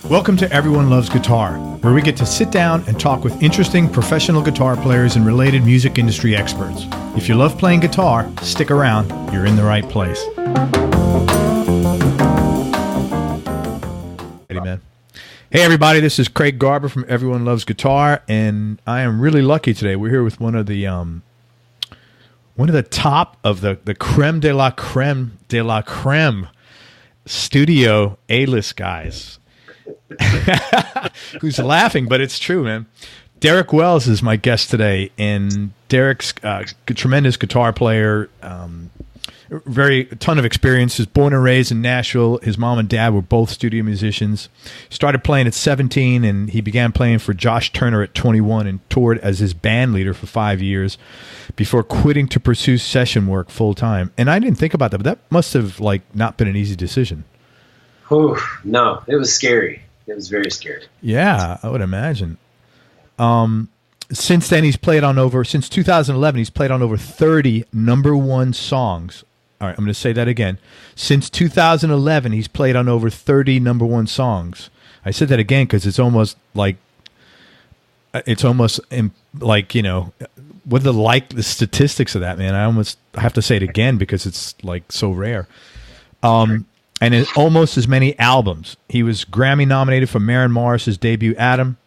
Welcome to Everyone Loves Guitar, where we get to sit down and talk with interesting professional guitar players and related music industry experts. If you love playing guitar, stick around. You're in the right place. Ready, man. Hey, everybody. This is Craig Garber from Everyone Loves Guitar, and I am really lucky today. We're here with one of the top of the creme de la creme studio A-list guys. Who's laughing, but it's true, man. Derek Wells is my guest today, and Derek's a tremendous guitar player, a ton of experience. He's born and raised in Nashville. His mom and dad were both studio musicians. Started playing at 17, and he began playing for Josh Turner at 21 and toured as his band leader for 5 years before quitting to pursue session work full time. And I didn't think about that, but that must have not been an easy decision. Oh, no, it was scary. It was very scary. Yeah, I would imagine. Since then, since 2011, he's played on over 30 number one songs. All right, I'm going to say that again. Since 2011, he's played on over 30 number one songs. I said that again because it's almost like, what are the statistics of that, man? I have to say it again because it's so rare. And almost as many albums. He was Grammy nominated for Maren Morris's debut album.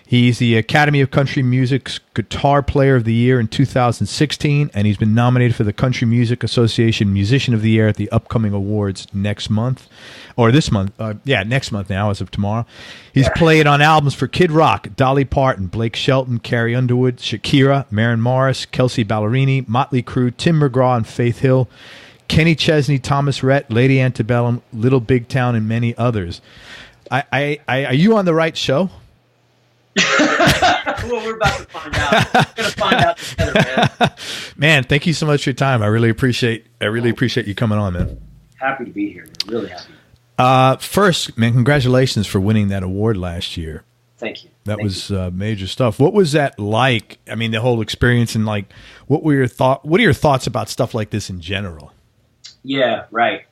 He's the Academy of Country Music's Guitar Player of the Year in 2016, and he's been nominated for the Country Music Association Musician of the Year at the upcoming awards next month. Next month now, as of tomorrow. He's played on albums for Kid Rock, Dolly Parton, Blake Shelton, Carrie Underwood, Shakira, Maren Morris, Kelsea Ballerini, Motley Crue, Tim McGraw, and Faith Hill, Kenny Chesney, Thomas Rhett, Lady Antebellum, Little Big Town, and many others. Are you on the right show? Well, we're about to find out. We're going to find out together, man. Man, thank you so much for your time. I really appreciate you coming on, man. Happy to be here, man. Really happy. First, man, congratulations for winning that award last year. Thank you. That was major stuff. What was that like? I mean, the whole experience, and what are your thoughts about stuff like this in general? Yeah, right.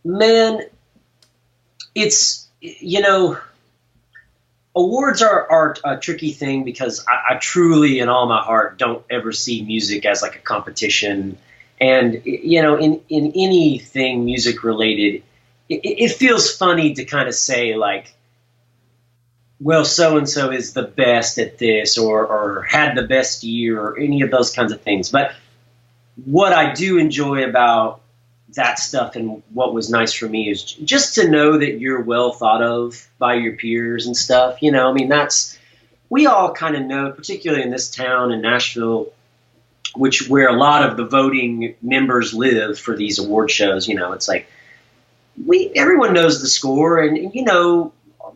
Man, it's, awards are a tricky thing because I truly, in all my heart, don't ever see music as like a competition. And, in anything music related, it feels funny to kind of say well, so-and-so is the best at this or had the best year or any of those kinds of things. But what I do enjoy about that stuff and what was nice for me is just to know that you're well thought of by your peers and stuff. We all kind of know, particularly in this town in Nashville, where a lot of the voting members live for these award shows. It's like everyone knows the score and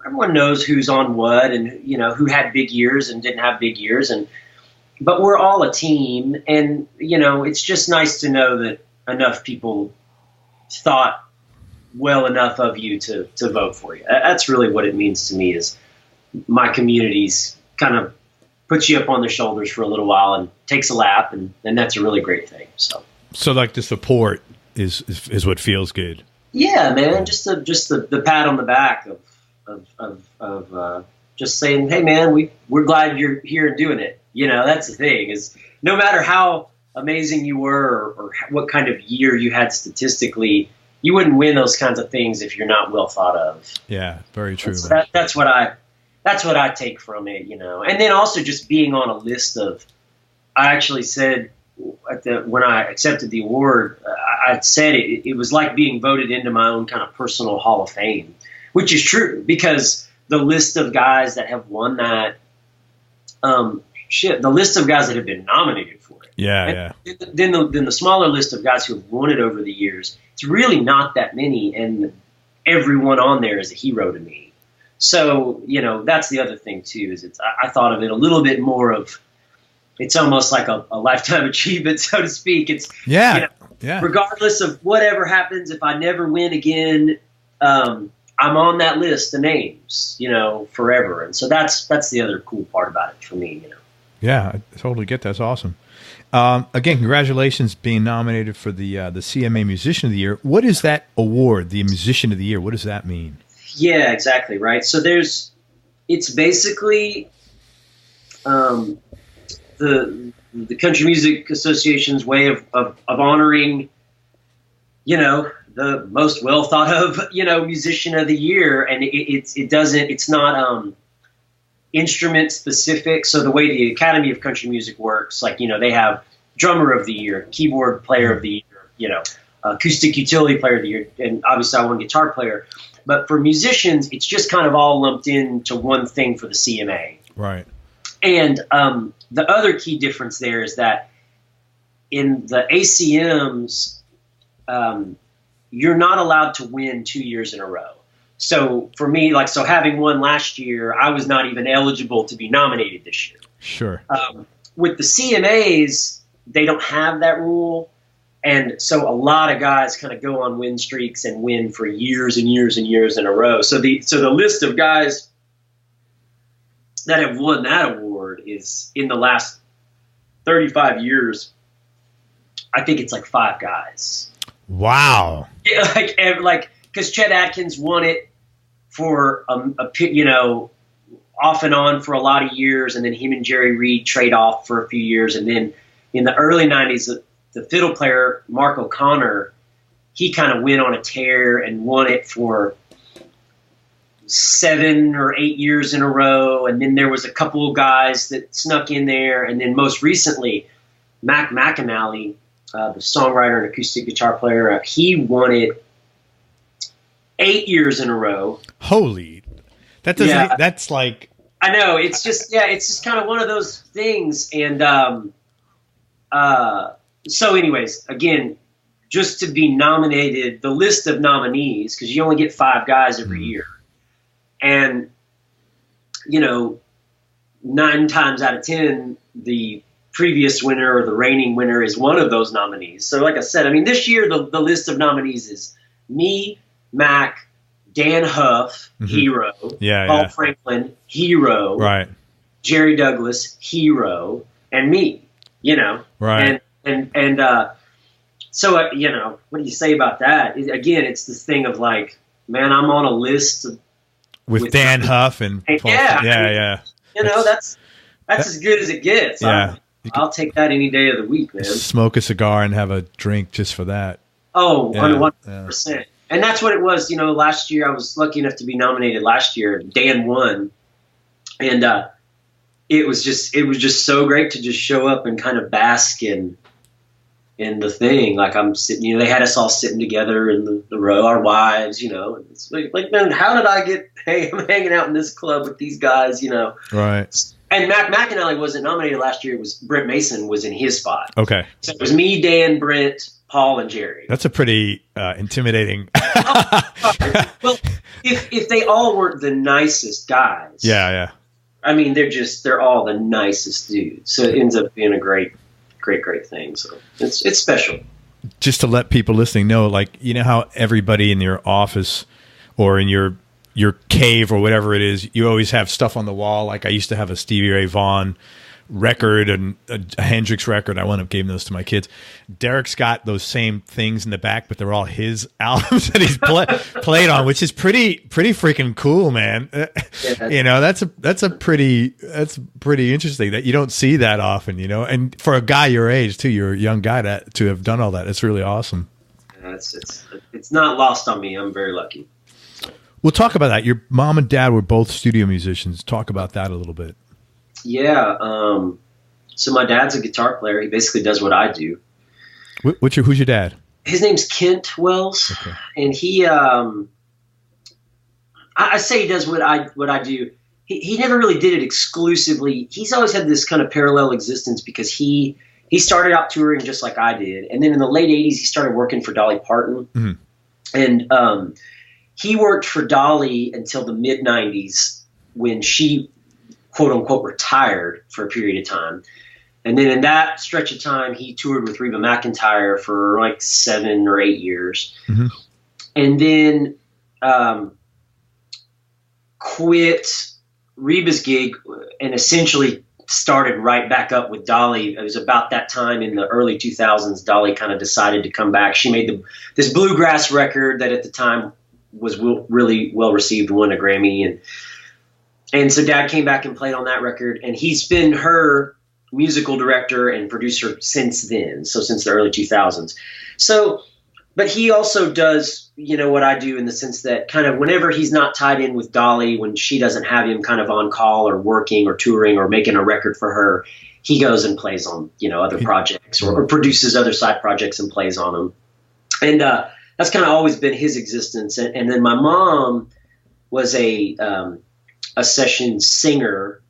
everyone knows who's on what and who had big years and didn't have big years, but we're all a team, and it's just nice to know that enough people thought well enough of you to vote for you. That's really what it means to me, is my community's kind of puts you up on their shoulders for a little while and takes a lap, and that's a really great thing. So the support is what feels good. Yeah, man, just the pat on the back of just saying, hey man, we're glad you're here and doing it. That's the thing, is no matter how amazing you were or what kind of year you had statistically, you wouldn't win those kinds of things if you're not well thought of. Yeah, very true. That's what I take from it, And then also just being on a list of, I actually said when I accepted the award, I said it was like being voted into my own kind of personal Hall of Fame, which is true, because the list of guys that have won that, the list of guys that have been nominated for it. Yeah. Then the smaller list of guys who have won it over the years, it's really not that many, and everyone on there is a hero to me. So, that's the other thing too, is I thought of it a little bit more of, it's almost like a lifetime achievement, so to speak. It's, regardless of whatever happens, if I never win again, I'm on that list of names, forever. And so that's the other cool part about it for me, Yeah, I totally get that. That's awesome. Again, congratulations being nominated for the CMA Musician of the Year. What is that award, the Musician of the Year? What does that mean? Yeah, exactly. Right. So it's basically the Country Music Association's way of honoring, the most well thought of, musician of the year. And it's not instrument specific. So the way the Academy of Country Music works, like, they have drummer of the year, keyboard player of the year, acoustic utility player of the year, and obviously I won guitar player. But for musicians, it's just kind of all lumped into one thing for the CMA. Right. And the other key difference there is that in the ACMs, you're not allowed to win 2 years in a row. So for me, having won last year, I was not even eligible to be nominated this year. Sure. With the CMAs, they don't have that rule. And so a lot of guys kind of go on win streaks and win for years and years and years in a row. So the list of guys that have won that award is, in the last 35 years, I think it's like 5 guys. Wow. Yeah, because Chet Atkins won it for off and on for a lot of years, and then him and Jerry Reed trade off for a few years, and then in the early 90s, the fiddle player Mark O'Connor, he kind of went on a tear and won it for 7 or 8 years in a row, and then there was a couple of guys that snuck in there, and then most recently, Mac McAnally, the songwriter and acoustic guitar player, he won it 8 years in a row. Holy, that doesn't. Yeah. That's like. I know, it's just kind of one of those things, and so anyways, again, just to be nominated, the list of nominees, because you only get 5 guys every year, and 9 times out of 10, the previous winner or the reigning winner is one of those nominees. So like I said, I mean, this year the list of nominees is me, Mac, Dan Huff, hero, Paul Franklin, hero, right, Jerry Douglas, hero, and me, right. And so, what do you say about that? Again, it's this thing of like, man, I'm on a list with Dan Huff and Paul, yeah. That's as good as it gets. Yeah. I'll take that any day of the week, man. Smoke a cigar and have a drink just for that. Oh, 100%. Yeah. And that's what it was. Last year I was lucky enough to be nominated last year. Dan won. And it was just so great to just show up and kind of bask in the thing. Like, I'm sitting, they had us all sitting together in the row, our wives, and it's like, man, how did I I'm hanging out in this club with these guys, Right. And Mac McAnally wasn't nominated last year. It was Brent Mason was in his spot. Okay. So it was me, Dan, Brent, Paul, and Jerry. That's a pretty intimidating. Well, if they all weren't the nicest guys. Yeah. I mean, they're all the nicest dudes. So it ends up being a great thing. So it's special. Just to let people listening know, like, how everybody in your office or in your cave or whatever it is, you always have stuff on the wall. Like, I used to have a Stevie Ray Vaughan record and a Hendrix record. I wound up giving those to my kids. Derek's got those same things in the back, but they're all his albums that he's played on, which is pretty freaking cool, man. That's pretty interesting that you don't see that often, and for a guy your age too, you're a young guy to have done all that. It's really awesome. It's not lost on me. I'm very lucky. We'll talk about that. Your mom and dad were both studio musicians. Talk about that a little bit. Yeah. So my dad's a guitar player. He basically does what I do. Who's your dad? His name's Kent Wells. Okay. And he, I say he does what I do. He never really did it exclusively. He's always had this kind of parallel existence because he started out touring just like I did. And then in the late 80s, he started working for Dolly Parton. Mm-hmm. And, he worked for Dolly until the mid 90s when she, quote unquote, retired for a period of time. And then in that stretch of time, he toured with Reba McEntire for like 7 or 8 years. Mm-hmm. And then quit Reba's gig and essentially started right back up with Dolly. It was about that time in the early 2000s, Dolly kind of decided to come back. She made this bluegrass record that at the time was really well received, won a Grammy. And so Dad came back and played on that record, and he's been her musical director and producer since then. So since the early 2000s. So, but he also does, what I do in the sense that kind of whenever he's not tied in with Dolly, when she doesn't have him kind of on call or working or touring or making a record for her, he goes and plays on, other projects or produces other side projects and plays on them. And that's kind of always been his existence. And then my mom was a session singer,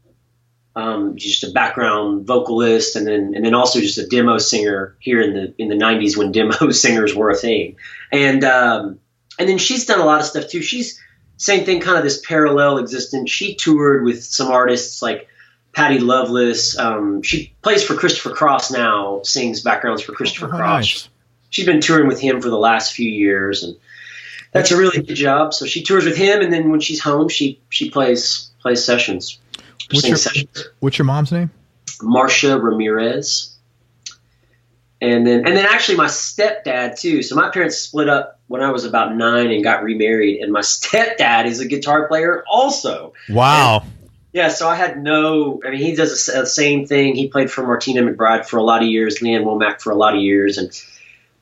just a background vocalist, and then also just a demo singer here in the 90s when demo singers were a thing. And then she's done a lot of stuff too. She's same thing, kind of this parallel existence. She toured with some artists like Patti Loveless. She plays for Christopher Cross now, sings backgrounds for Christopher Cross. Nice. She's been touring with him for the last few years, and that's a really good job. So she tours with him, and then when she's home, she plays sessions. What's your mom's name? Marcia Ramirez. And then actually my stepdad too. So my parents split up when I was about 9 and got remarried, and my stepdad is a guitar player also. Wow. And so I had he does the same thing. He played for Martina McBride for a lot of years, Leanne Womack for a lot of years, and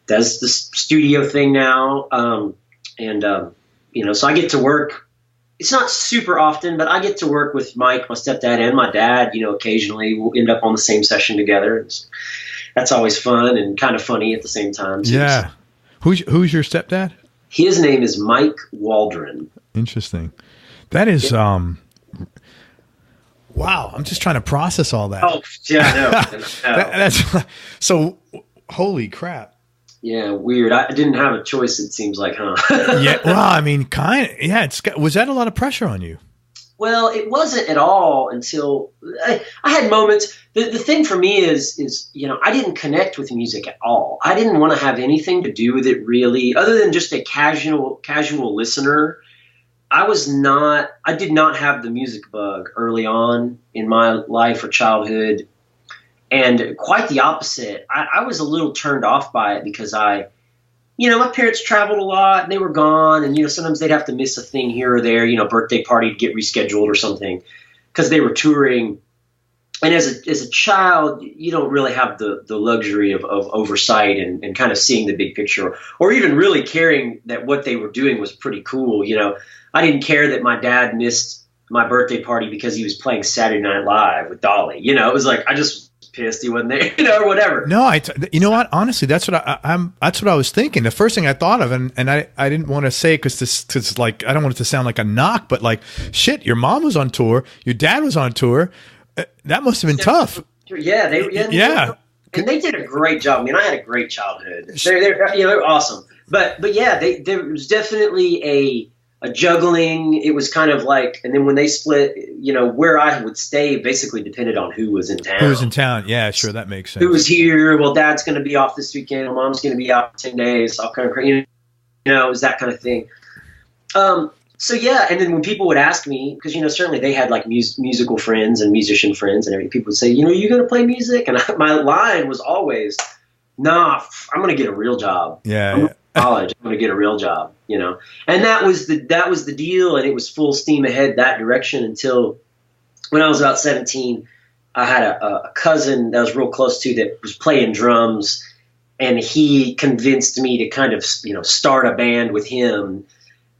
does the studio thing now. So I get to work. It's not super often, but I get to work with Mike, my stepdad, and my dad. Occasionally we'll end up on the same session together. That's always fun and kind of funny at the same time. So yeah. Who's your stepdad? His name is Mike Waldron. Interesting. That is, wow. I'm just trying to process all that. Oh, yeah, no. That's so, holy crap. Yeah, weird. I didn't have a choice, it seems like, huh? Yeah, well, I mean, kind of, yeah. Was that a lot of pressure on you? Well, it wasn't at all until I had moments. The thing for me is I didn't connect with music at all. I didn't want to have anything to do with it really, other than just a casual listener. I did not have the music bug early on in my life or childhood, and quite the opposite. I was a little turned off by it because my parents traveled a lot and they were gone, and, sometimes they'd have to miss a thing here or there, birthday party to get rescheduled or something because they were touring. And as a child, you don't really have the luxury of oversight and kind of seeing the big picture or even really caring that what they were doing was pretty cool. I didn't care that my dad missed my birthday party because he was playing Saturday Night Live with Dolly. It was like, I just pissed he wasn't there, or whatever. No, you know what? Honestly, that's what that's what I was thinking. The first thing I thought of, and I didn't want to say it because like I don't want it to sound like a knock, but like shit, your mom was on tour, your dad was on tour. That must have been tough. Yeah, and they did a great job. I mean, I had a great childhood. They're awesome. But yeah, there was definitely a juggling. It was kind of like, and then when they split, where I would stay basically depended on who was in town. Who was in town? Yeah, sure, that makes sense. Who was here? Well, Dad's going to be off this weekend. Mom's going to be out for 10 days. I'll kind of, it was that kind of thing. So yeah, and then when people would ask me, because certainly they had like musical friends and musician friends and everything, people would say, you going to play music? And my line was always, nah, I'm going to get a real job. Yeah. I'm going to college. I'm going to get a real job. And that was the deal, and it was full steam ahead that direction until when I was about 17. I had a cousin that I was real close to that was playing drums, and he convinced me to kind of start a band with him.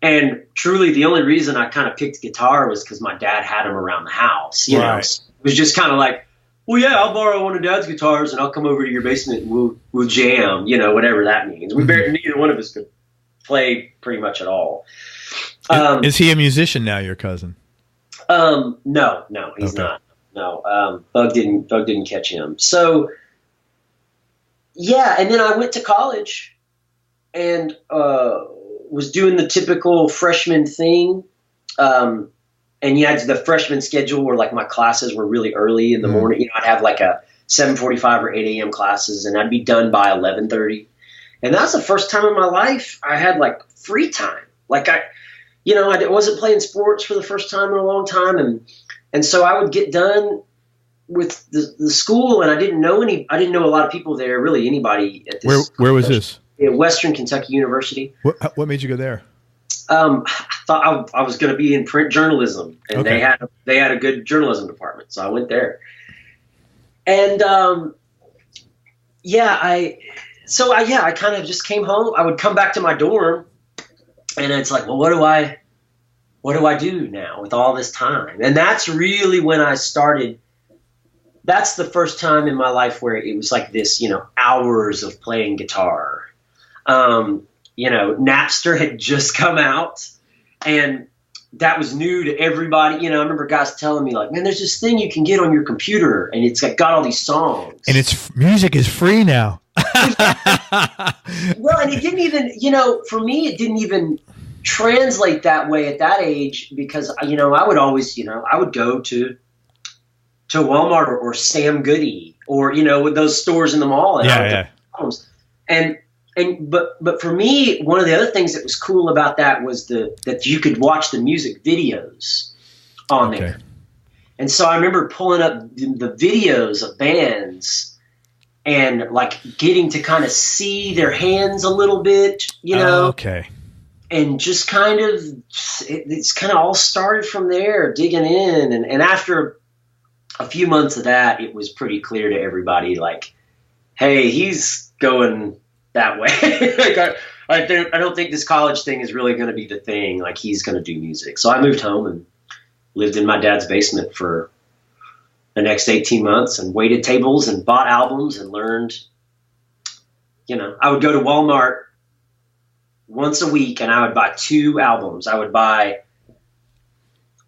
And truly, the only reason I kind of picked guitar was because my dad had them around the house. Right. So it was just kind of like, well, yeah, I'll borrow one of Dad's guitars and I'll come over to your basement and we'll jam. Whatever that means. Neither one of us could play pretty much at all. Is he a musician now, your cousin? No, he's not. No, Bug didn't catch him. So, yeah, and then I went to college and was doing the typical freshman thing. And you had the freshman schedule where like my classes were really early in the morning. I'd have like a 7:45 or 8 a.m. classes, and I'd be done by 11:30. And that was the first time in my life I had like free time. Like I wasn't playing sports for the first time in a long time. And so I would get done with the school, and I didn't know a lot of people there, really anybody at this. Where was this? At Western Kentucky University. What made you go there? I thought I was going to be in print journalism, and Okay. they had a good journalism department, so I went there. And I kind of just came home. I would come back to my dorm, and it's like, well, what do I do now with all this time? And that's really when I started. That's the first time in my life where it was like this, hours of playing guitar. Napster had just come out, and that was new to everybody. I remember guys telling me, like, man, there's this thing you can get on your computer, and it's got all these songs. And music is free now. Well, and it didn't even, for me, it didn't even translate that way at that age, because, I would always, I would go to Walmart or Sam Goody or, with those stores in the mall. And But for me, one of the other things that was cool about that was that you could watch the music videos on there. And so I remember pulling up the videos of bands and like getting to kind of see their hands a little bit, and just kind of, it's kind of all started from there, digging in. And after a few months of that, it was pretty clear to everybody, like, hey, he's going that way. I don't think this college thing is really going to be the thing. Like, he's going to do music. So I moved home and lived in my dad's basement for the next 18 months and waited tables and bought albums and learned. I would go to Walmart once a week and I would buy 2 albums. I would buy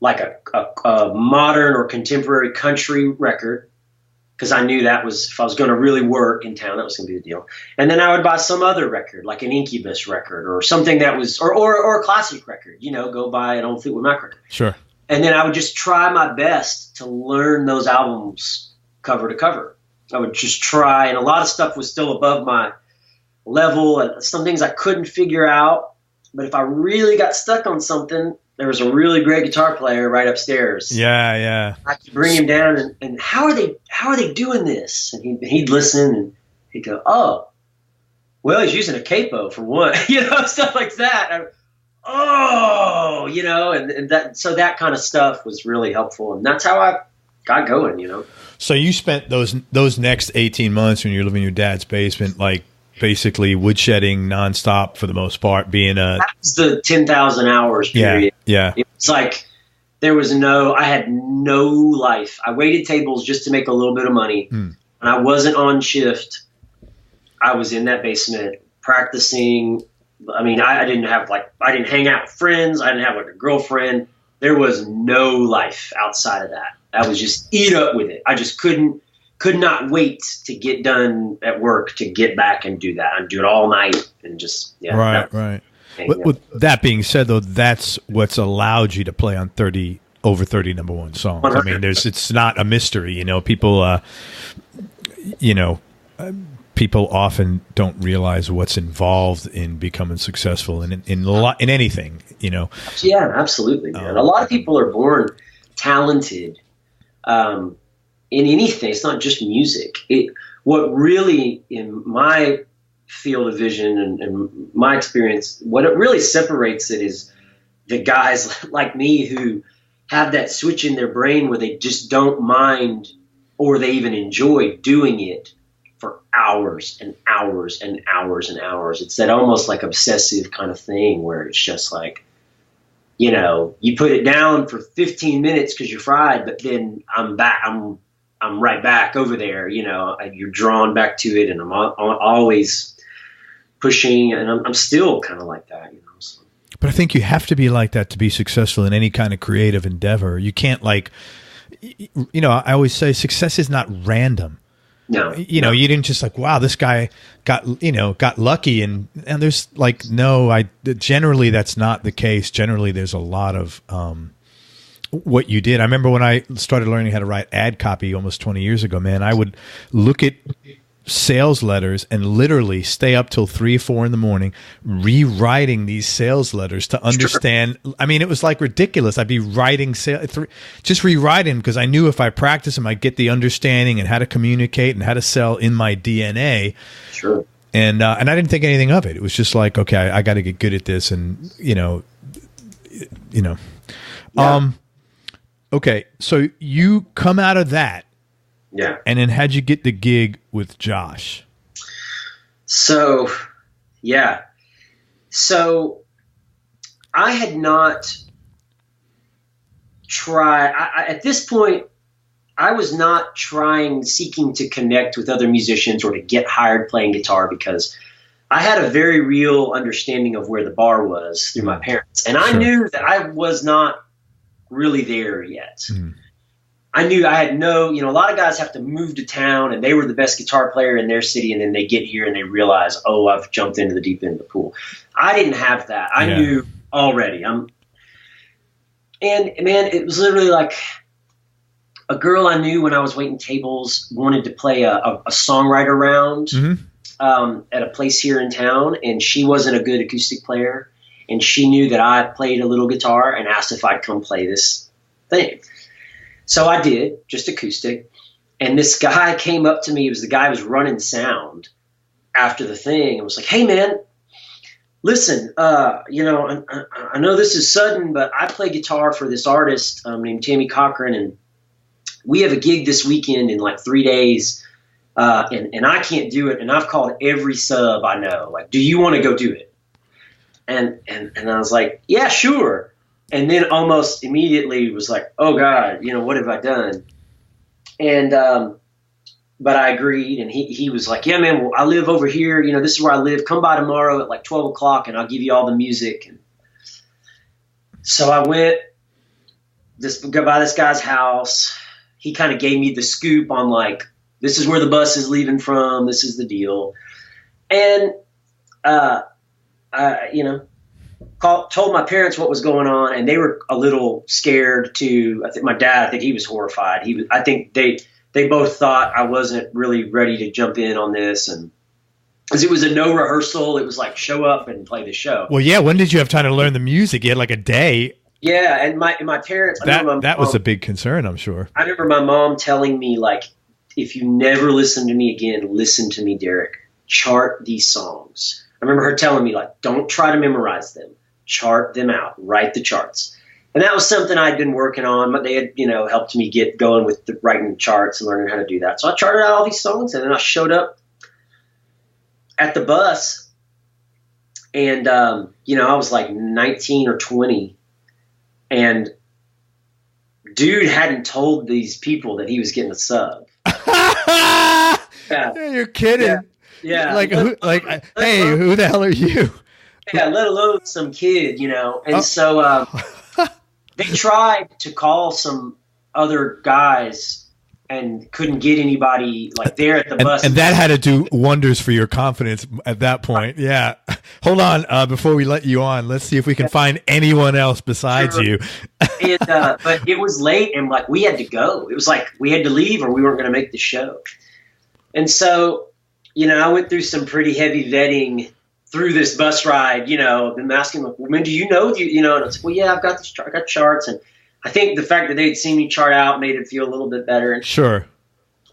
like a modern or contemporary country record, because I knew that was, if I was going to really work in town, that was going to be the deal. And then I would buy some other record, like an Incubus record or something that was, or a classic record, go buy an old Fleetwood Mac record. Sure. And then I would just try my best to learn those albums cover to cover. I would just try, and a lot of stuff was still above my level, and some things I couldn't figure out. But if I really got stuck on something, there was a really great guitar player right upstairs. Yeah. I could bring him down and how are they doing this? And he'd listen and he'd go, oh, well, he's using a capo for one, stuff like that. And that, so that kind of stuff was really helpful. And that's how I got going, So you spent those next 18 months when you're living in your dad's basement, like basically woodshedding nonstop for the most part, that was the 10,000 hours period. Yeah. It was like, I had no life. I waited tables just to make a little bit of money. And I wasn't on shift. I was in that basement practicing. I mean, I didn't hang out with friends. I didn't have a girlfriend. There was no life outside of that. I was just eat up with it. I just could not wait to get done at work to get back and do that. I'd do it all night and just, Right. With that being said, though, that's what's allowed you to play on over 30 number one songs. 100%. I mean, it's not a mystery, people, people often don't realize what's involved in becoming successful in anything, Yeah, absolutely, man. A lot of people are born talented in anything. It's not just music. What really, in my field of vision and my experience, what it really separates it is the guys like me who have that switch in their brain where they just don't mind or they even enjoy doing it for hours and hours and hours and hours. It's that almost like obsessive kind of thing where it's just like, you put it down for 15 minutes because you're fried, but then I'm back. I'm right back over there. You're drawn back to it, and I'm always pushing, and I'm still kind of like that. So. But I think you have to be like that to be successful in any kind of creative endeavor. You can't I always say success is not random. No, you didn't just like, wow, this guy got lucky and there's generally that's not the case. Generally there's a lot of, what you did. I remember when I started learning how to write ad copy almost 20 years ago, man, I would look at sales letters and literally stay up till 3 or 4 in the morning rewriting these sales letters to understand. Sure. I mean, it was like ridiculous. I'd be writing just rewriting because I knew if I practiced them, I'd get the understanding and how to communicate and how to sell in my DNA. Sure. And I didn't think anything of it. It was just like, okay, I got to get good at this, and Yeah. Okay, so you come out of that. Yeah. And then how'd you get the gig with Josh? So, yeah. So I had not tried, at this point, I was not seeking to connect with other musicians or to get hired playing guitar, because I had a very real understanding of where the bar was through my parents. And I knew that I was not really there yet. Mm. I knew I had a lot of guys have to move to town and they were the best guitar player in their city. And then they get here and they realize, oh, I've jumped into the deep end of the pool. I didn't have that. I knew already. And man, it was literally like a girl I knew when I was waiting tables wanted to play a songwriter round at a place here in town. And she wasn't a good acoustic player. And she knew that I played a little guitar and asked if I'd come play this thing. So I did, just acoustic. And this guy came up to me. It was the guy who was running sound after the thing and was like, hey, man, listen, I know this is sudden, but I play guitar for this artist named Tammy Cochran, and we have a gig this weekend in like 3 days, and I can't do it. And I've called every sub I know. Like, do you want to go do it? And I was like, yeah, sure. And then almost immediately was like, oh God, what have I done? And, but I agreed. And he was like, yeah, man, well, I live over here. This is where I live. Come by tomorrow at like 12 o'clock and I'll give you all the music. And so I went by this guy's house. He kind of gave me the scoop on like, this is where the bus is leaving from. This is the deal. And, told my parents what was going on, and they were a little scared too. I think my dad, he was horrified. I think they both thought I wasn't really ready to jump in on this, and because it was a no rehearsal, it was like show up and play the show. Well, yeah. When did you have time to learn the music? You had like a day. Yeah, and my parents. That was a big concern, I'm sure. I remember my mom telling me, like, if you never listen to me again, listen to me, Derek. Chart these songs. I remember her telling me, like, don't try to memorize them. Chart them out. Write the charts. And that was something I'd been working on. But they had, helped me get going with writing charts and learning how to do that. So I charted out all these songs, and then I showed up at the bus. And, I was like 19 or 20. And dude hadn't told these people that he was getting a sub. Yeah. You're kidding. Yeah. Like, hey, who the hell are you? Yeah, let alone some kid, And so they tried to call some other guys and couldn't get anybody like there at the bus. And that had to do wonders for your confidence at that point. Yeah. Hold on. Before we let you on, let's see if we can find anyone else besides you. And, but it was late, and like we had to go. It was like we had to leave or we weren't going to make the show. And so, I went through some pretty heavy vetting through this bus ride, them asking, like, when do you know? And it's like, well, yeah, I got charts. And I think the fact that they'd seen me chart out made it feel a little bit better. And sure.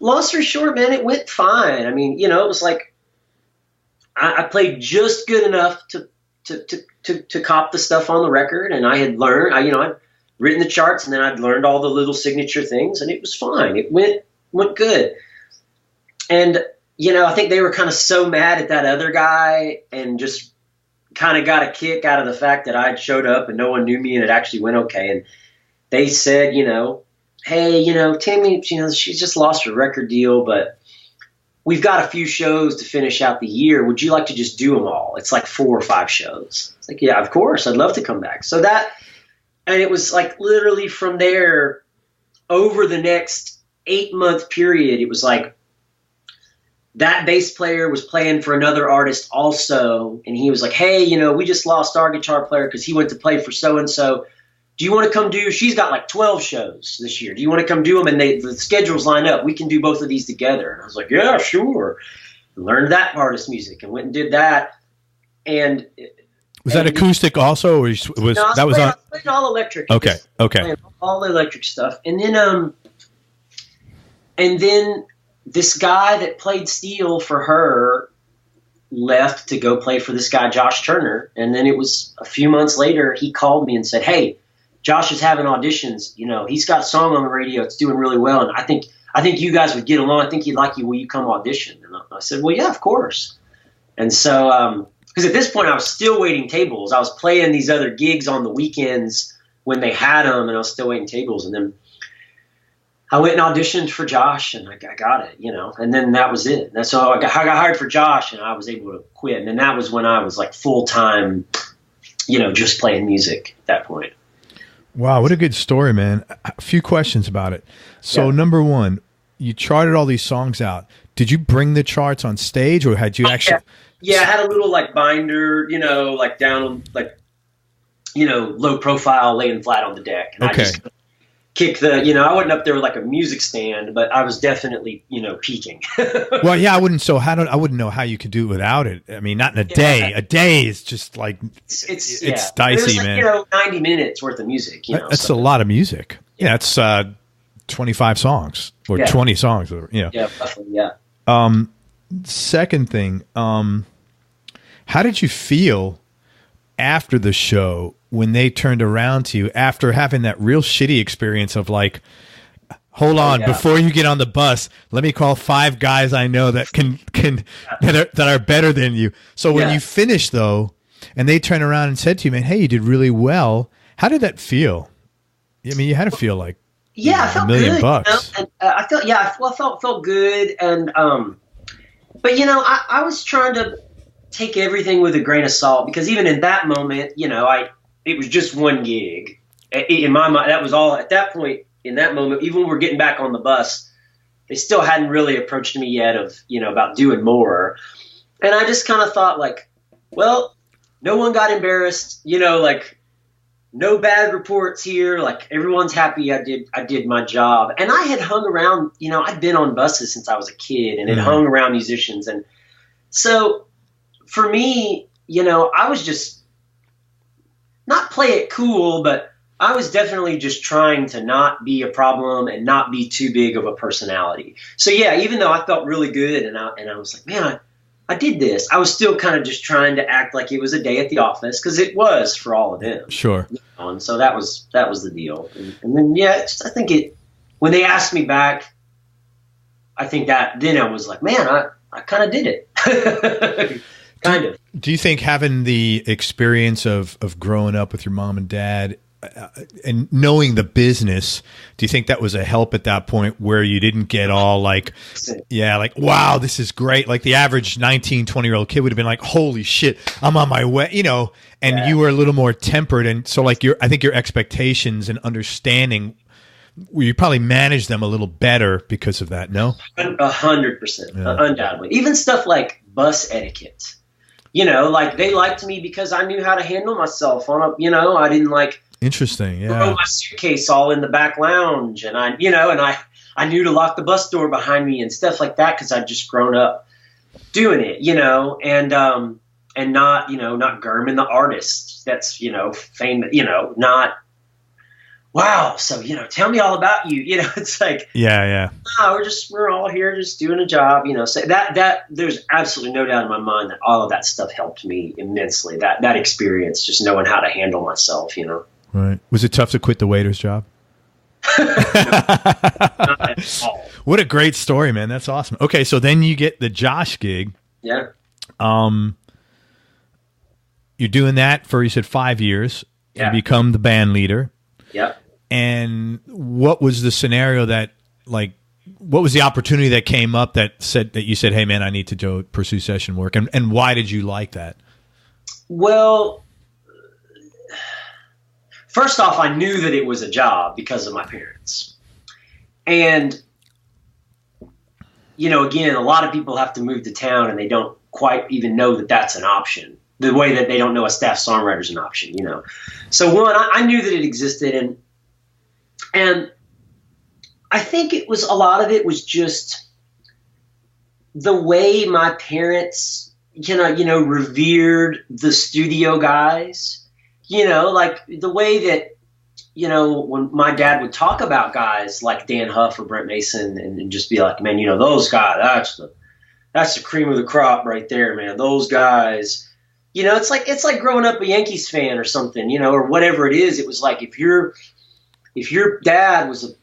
Long story short, man, it went fine. I mean, it was like I played just good enough to cop the stuff on the record. And I had learned, I'd written the charts, and then I'd learned all the little signature things, and it was fine. It went good. And I think they were kind of so mad at that other guy and just kind of got a kick out of the fact that I'd showed up and no one knew me and it actually went okay. And they said, hey, Tammy, she's just lost her record deal, but we've got a few shows to finish out the year. Would you like to just do them all? It's like 4 or 5 shows. It's like, yeah, of course. I'd love to come back. So and it was like literally from there over the next 8-month period, it was like, that bass player was playing for another artist also, and he was like, hey, we just lost our guitar player because he went to play for so-and-so. Do you want to come do – she's got like 12 shows this year. Do you want to come do them? And the schedules line up. We can do both of these together. And I was like, yeah, sure. learned that artist music and went and did that. And was that acoustic also, or was no, that was on? I was playing all electric. Okay, okay. All the electric stuff, and then this guy that played steel for her left to go play for this guy Josh Turner, and then it was a few months later he called me and said, "Hey, Josh is having auditions. You know, he's got a song on the radio. It's doing really well, and I think you guys would get along. I think he'd like you. Will you come audition?" And I said, "Well, yeah, of course." And so, because at this point I was still waiting tables. I was playing these other gigs on the weekends when they had them, and I was still waiting tables. And then I went and auditioned for Josh, and I got it, you know. And then that was it. And so I got hired for Josh, and I was able to quit. And then that was when I was like full time, you know, just playing music at that point. Wow, what a good story, man. A few questions about it. So, Number one, you charted all these songs out. Did you bring the charts on stage, or had you actually? Yeah, I had a little like binder, you know, like down, like, you know, low profile, laying flat on the deck. And I just kicked the, you know, I wasn't up there with like a music stand, but I was definitely, you know, peaking. Well, yeah, I wouldn't know how you could do it without it. I mean, not in a day. A day is just like it's dicey, man. You know, 90 minutes worth of music. You know, that's a lot of music. Yeah, it's 25 songs or 20 songs. Or, you know. Yeah, definitely, yeah. Second thing, how did you feel after the show when they turned around to you after having that real shitty experience of like, hold on, before you get on the bus, let me call 5 guys I know that that are better than you. So when you finished though, and they turned around and said to you, man, hey, you did really well. How did that feel? I mean, you had to feel like, I felt $1 million good, bucks. You know? And, I felt good. And, but you know, I was trying to take everything with a grain of salt, because even in that moment, you know, it was just one gig in my mind. That was all at that point. In that moment, even when we're getting back on the bus, they still hadn't really approached me yet of, you know, about doing more. And I just kind of thought like, well, no one got embarrassed, you know, like no bad reports here. Like everyone's happy. I did my job. And I had hung around, you know, I'd been on buses since I was a kid and had hung around musicians. And so for me, you know, I was just not play it cool, but I was definitely just trying to not be a problem and not be too big of a personality. So yeah, even though I felt really good and I was like, man, I did this, I was still kind of just trying to act like it was a day at the office, because it was for all of them. Sure. You know, and so that was the deal. And then I think when they asked me back, I think that then I was like, man, I kind of did it. Kind of. Do you think having the experience of growing up with your mom and dad and knowing the business, do you think that was a help at that point where you didn't get all like, like, wow, this is great. Like the average 19, 20-year-old kid would have been like, holy shit, I'm on my way, you know, and you were a little more tempered. And so like I think your expectations and understanding, you probably managed them a little better because of that. No? 100%, undoubtedly. Even stuff like bus etiquette. You know, like they liked me because I knew how to handle myself on a, you know, I didn't like interesting, throw my suitcase all in the back lounge, and I knew to lock the bus door behind me and stuff like that, because I'd just grown up doing it, you know, and not, you know, not Gurman the artist that's, you know, famous, you know, not, wow, so, you know, tell me all about you, you know, it's like, no, we're all here just doing a job, you know, so that there's absolutely no doubt in my mind that all of that stuff helped me immensely, that experience, just knowing how to handle myself, you know. Right. Was it tough to quit the waiter's job? Not at all. What a great story, man. That's awesome. Okay, so then you get the Josh gig. Yeah. You're doing that for, you said, 5 years. Yeah. You become the band leader. Yeah. And what was the scenario that, like, what was the opportunity that came up that you said, hey, man, I need to go pursue session work? And why did you like that? Well, first off, I knew that it was a job because of my parents. And, you know, again, a lot of people have to move to town and they don't quite even know that that's an option, the way that they don't know a staff songwriter is an option, you know. So one, I knew that it existed, and I think it was, a lot of it was just the way my parents, revered the studio guys, like the way that, when my dad would talk about guys like Dan Huff or Brent Mason and just be like, man, those guys, that's the cream of the crop right there, man. Those guys, it's like growing up a Yankees fan or something, or whatever it is. It was like, if your dad was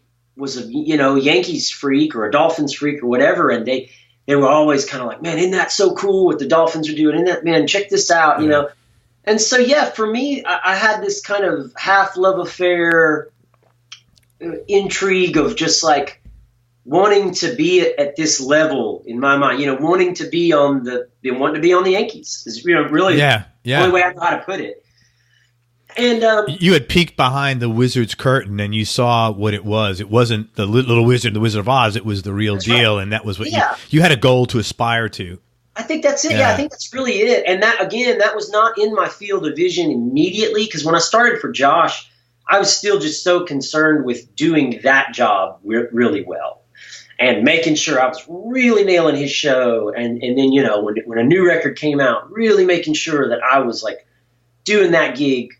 a Yankees freak or a Dolphins freak or whatever, and they were always kind of like, man, isn't that so cool what the Dolphins are doing? Isn't that, man, check this out, And so, yeah, for me, I had this kind of half love affair intrigue of just like wanting to be at this level in my mind, wanting to be on the Yankees is, really the only way I know how to put it. And you had peeked behind the Wizard's curtain and you saw what it was. It wasn't the little wizard, the Wizard of Oz. It was the real deal, right. And that was what you had a goal to aspire to. I think that's it. Yeah, I think that's really it. And that was not in my field of vision immediately, because when I started for Josh, I was still just so concerned with doing that job really well and making sure I was really nailing his show. And then, when a new record came out, really making sure that I was like doing that gig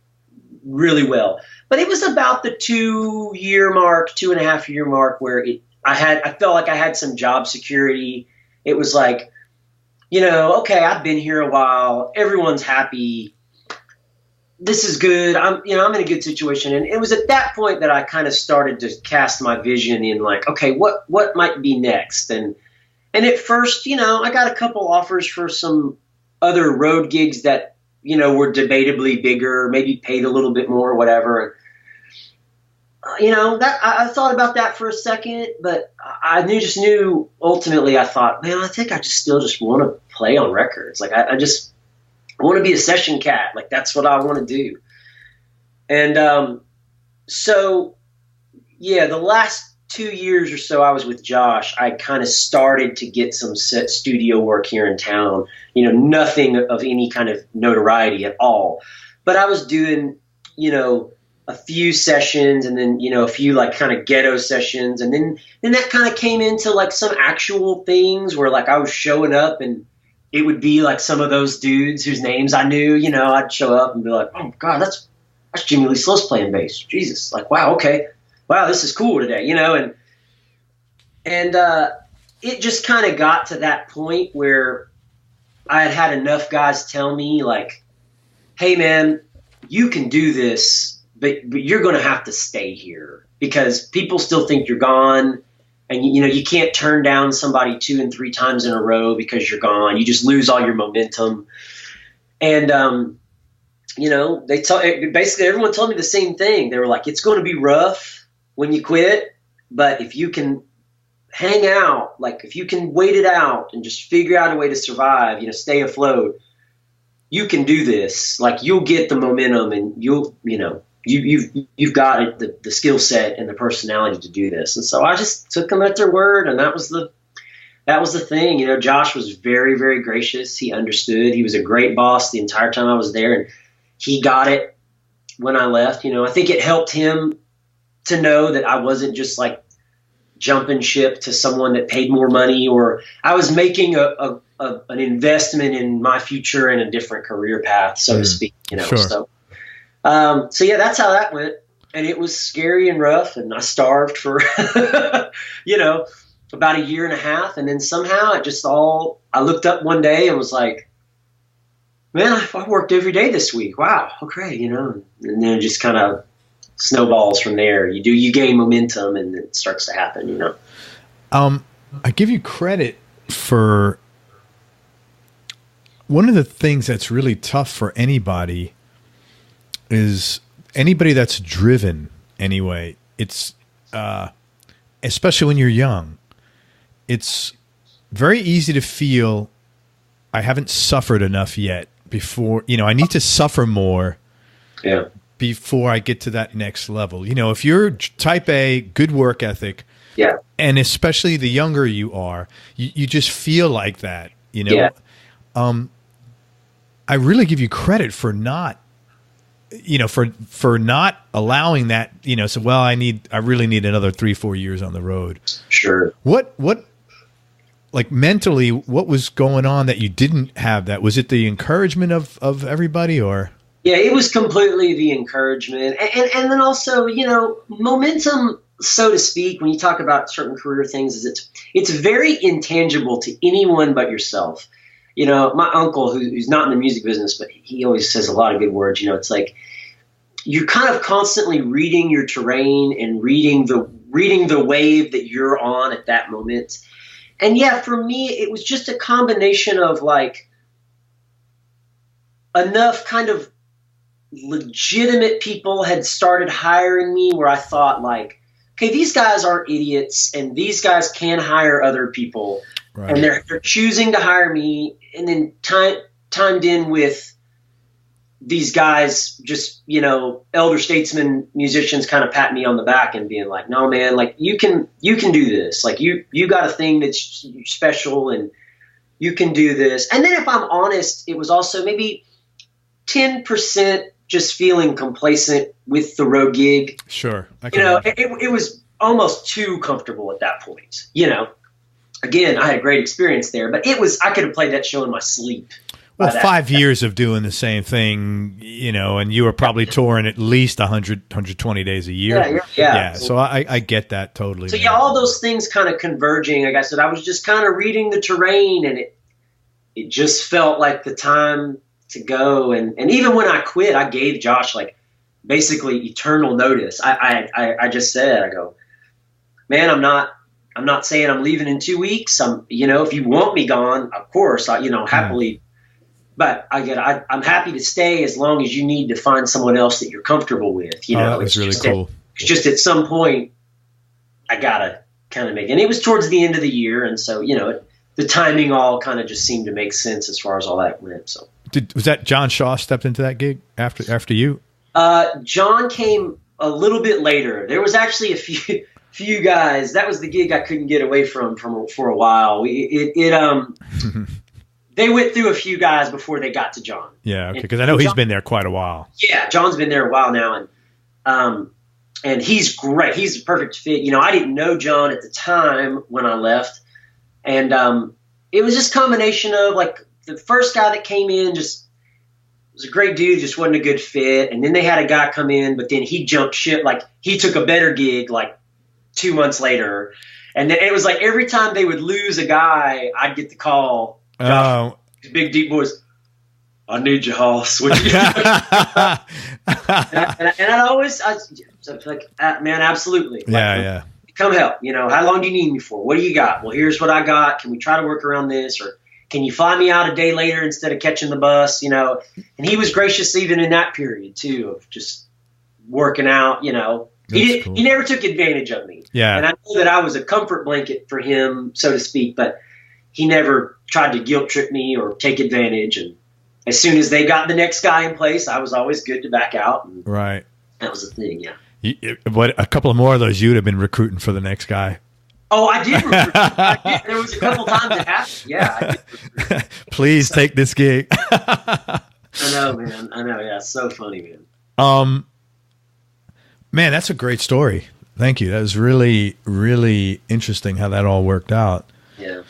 really well. But it was about the 2.5 year mark where I felt like I had some job security. It was like, okay, I've been here a while. Everyone's happy. This is good. I'm in a good situation. And it was at that point that I kind of started to cast my vision in like, okay, what might be next? And at first, I got a couple offers for some other road gigs that, were debatably bigger, maybe paid a little bit more, whatever. That I thought about that for a second, but I knew ultimately, I thought, man, I think I still want to play on records. Like I want to be a session cat. Like that's what I want to do. And so yeah, the last 2 years or so I was with Josh, I kind of started to get some set studio work here in town. Nothing of any kind of notoriety at all, but I was doing, a few sessions and then, a few like kind of ghetto sessions. And then that kind of came into like some actual things where like I was showing up and it would be like some of those dudes whose names I knew, I'd show up and be like, oh God, that's Jimmy Lee Slows playing bass. Jesus. Like, wow. Okay. Wow. This is cool today, and it just kind of got to that point where I had enough guys tell me like, hey man, you can do this, but you're going to have to stay here because people still think you're gone. And, you can't turn down somebody 2 and 3 times in a row because you're gone. You just lose all your momentum. And, basically everyone told me the same thing. They were like, it's going to be rough when you quit, but if you can hang out, like if you can wait it out and just figure out a way to survive, stay afloat, you can do this. Like you'll get the momentum and you've got the skill set and the personality to do this. And so I just took them at their word, and that was the thing. Josh was very, very gracious. He understood. He was a great boss the entire time I was there, and he got it when I left. I think it helped him to know that I wasn't just like jumping ship to someone that paid more money, or I was making an investment in my future and a different career path, so to speak. Sure. So yeah, that's how that went. And it was scary and rough, and I starved for, about 1.5 years. And then somehow I looked up one day and was like, man, I worked every day this week. Wow. Okay. And then it just kind of snowballs from there. You gain momentum and it starts to happen, I give you credit for one of the things that's really tough for anybody is anybody that's driven anyway. It's especially when you're young, it's very easy to feel I haven't suffered enough yet before, I need to suffer more before I get to that next level. If you're type A, good work ethic, and especially the younger you are, you just feel like that, I really give you credit for not, for not allowing that, so, well, I really need another 3-4 years on the road. Sure. What like mentally, what was going on that you didn't have that? Was it the encouragement of everybody, or? Yeah, it was completely the encouragement. And then also, you know, momentum, so to speak, when you talk about certain career things, is it's very intangible to anyone but yourself. You know, my uncle, who's not in the music business, but he always says a lot of good words. You know, it's like you're kind of constantly reading your terrain and reading the wave that you're on at that moment. And yeah, for me, it was just a combination of like enough kind of legitimate people had started hiring me where I thought like, okay, these guys aren't idiots and these guys can hire other people. Right. And they're choosing to hire me, and then timed in with these guys, just, you know, elder statesmen, musicians kind of patting me on the back and being like, no, man, like you can do this. Like you got a thing that's special and you can do this. And then if I'm honest, it was also maybe 10% just feeling complacent with the road gig. Sure. You know, it was almost too comfortable at that point, you know. Again, I had a great experience there, but I could have played that show in my sleep. Well, 5 years of doing the same thing, you know, and you were probably touring at least 100, 120 days a year. Yeah. So I get that totally. So, yeah, all those things kind of converging. Like I said, I was just kind of reading the terrain, and it just felt like the time to go. And even when I quit, I gave Josh, like, basically eternal notice. I just said, I go, man, I'm not saying I'm leaving in 2 weeks. You know, if you want me gone, of course, you know, happily. But I'm happy to stay as long as you need to find someone else that you're comfortable with. You know, that was really cool. It's just at some point I gotta kind of make it. And it was towards the end of the year, and so, you know, the timing all kind of just seemed to make sense as far as all that went. So was that John Shaw stepped into that gig after you? John came a little bit later. There was actually a few guys. That was the gig I couldn't get away from for a while. They went through a few guys before they got to John. Yeah, okay, because I know he's been there quite a while. Yeah, John's been there a while now, and he's great. He's a perfect fit. You know, I didn't know John at the time when I left, and it was just a combination of like the first guy that came in just was a great dude, just wasn't a good fit, and then they had a guy come in, but then he jumped ship. Like he took a better gig like 2 months later, and then it was like every time they would lose a guy, I'd get the call. Josh, big deep voice, I need your house. and I'd always like, man, absolutely. Yeah. Come help. You know, how long do you need me for? What do you got? Well, here's what I got. Can we try to work around this? Or can you fly me out a day later instead of catching the bus? You know, and he was gracious even in that period too, of just working out, you know. He never took advantage of me. Yeah. And I know that I was a comfort blanket for him, so to speak, but he never tried to guilt trip me or take advantage. And as soon as they got the next guy in place, I was always good to back out. And right. That was the thing, yeah. But a couple of more of those, you'd have been recruiting for the next guy. Oh, I did recruit. There was a couple times it happened. Yeah, I did recruit. Please take this gig. I know, man. I know, yeah. It's so funny, man. Man, that's a great story. Thank you. That was really, really interesting how that all worked out. Yeah.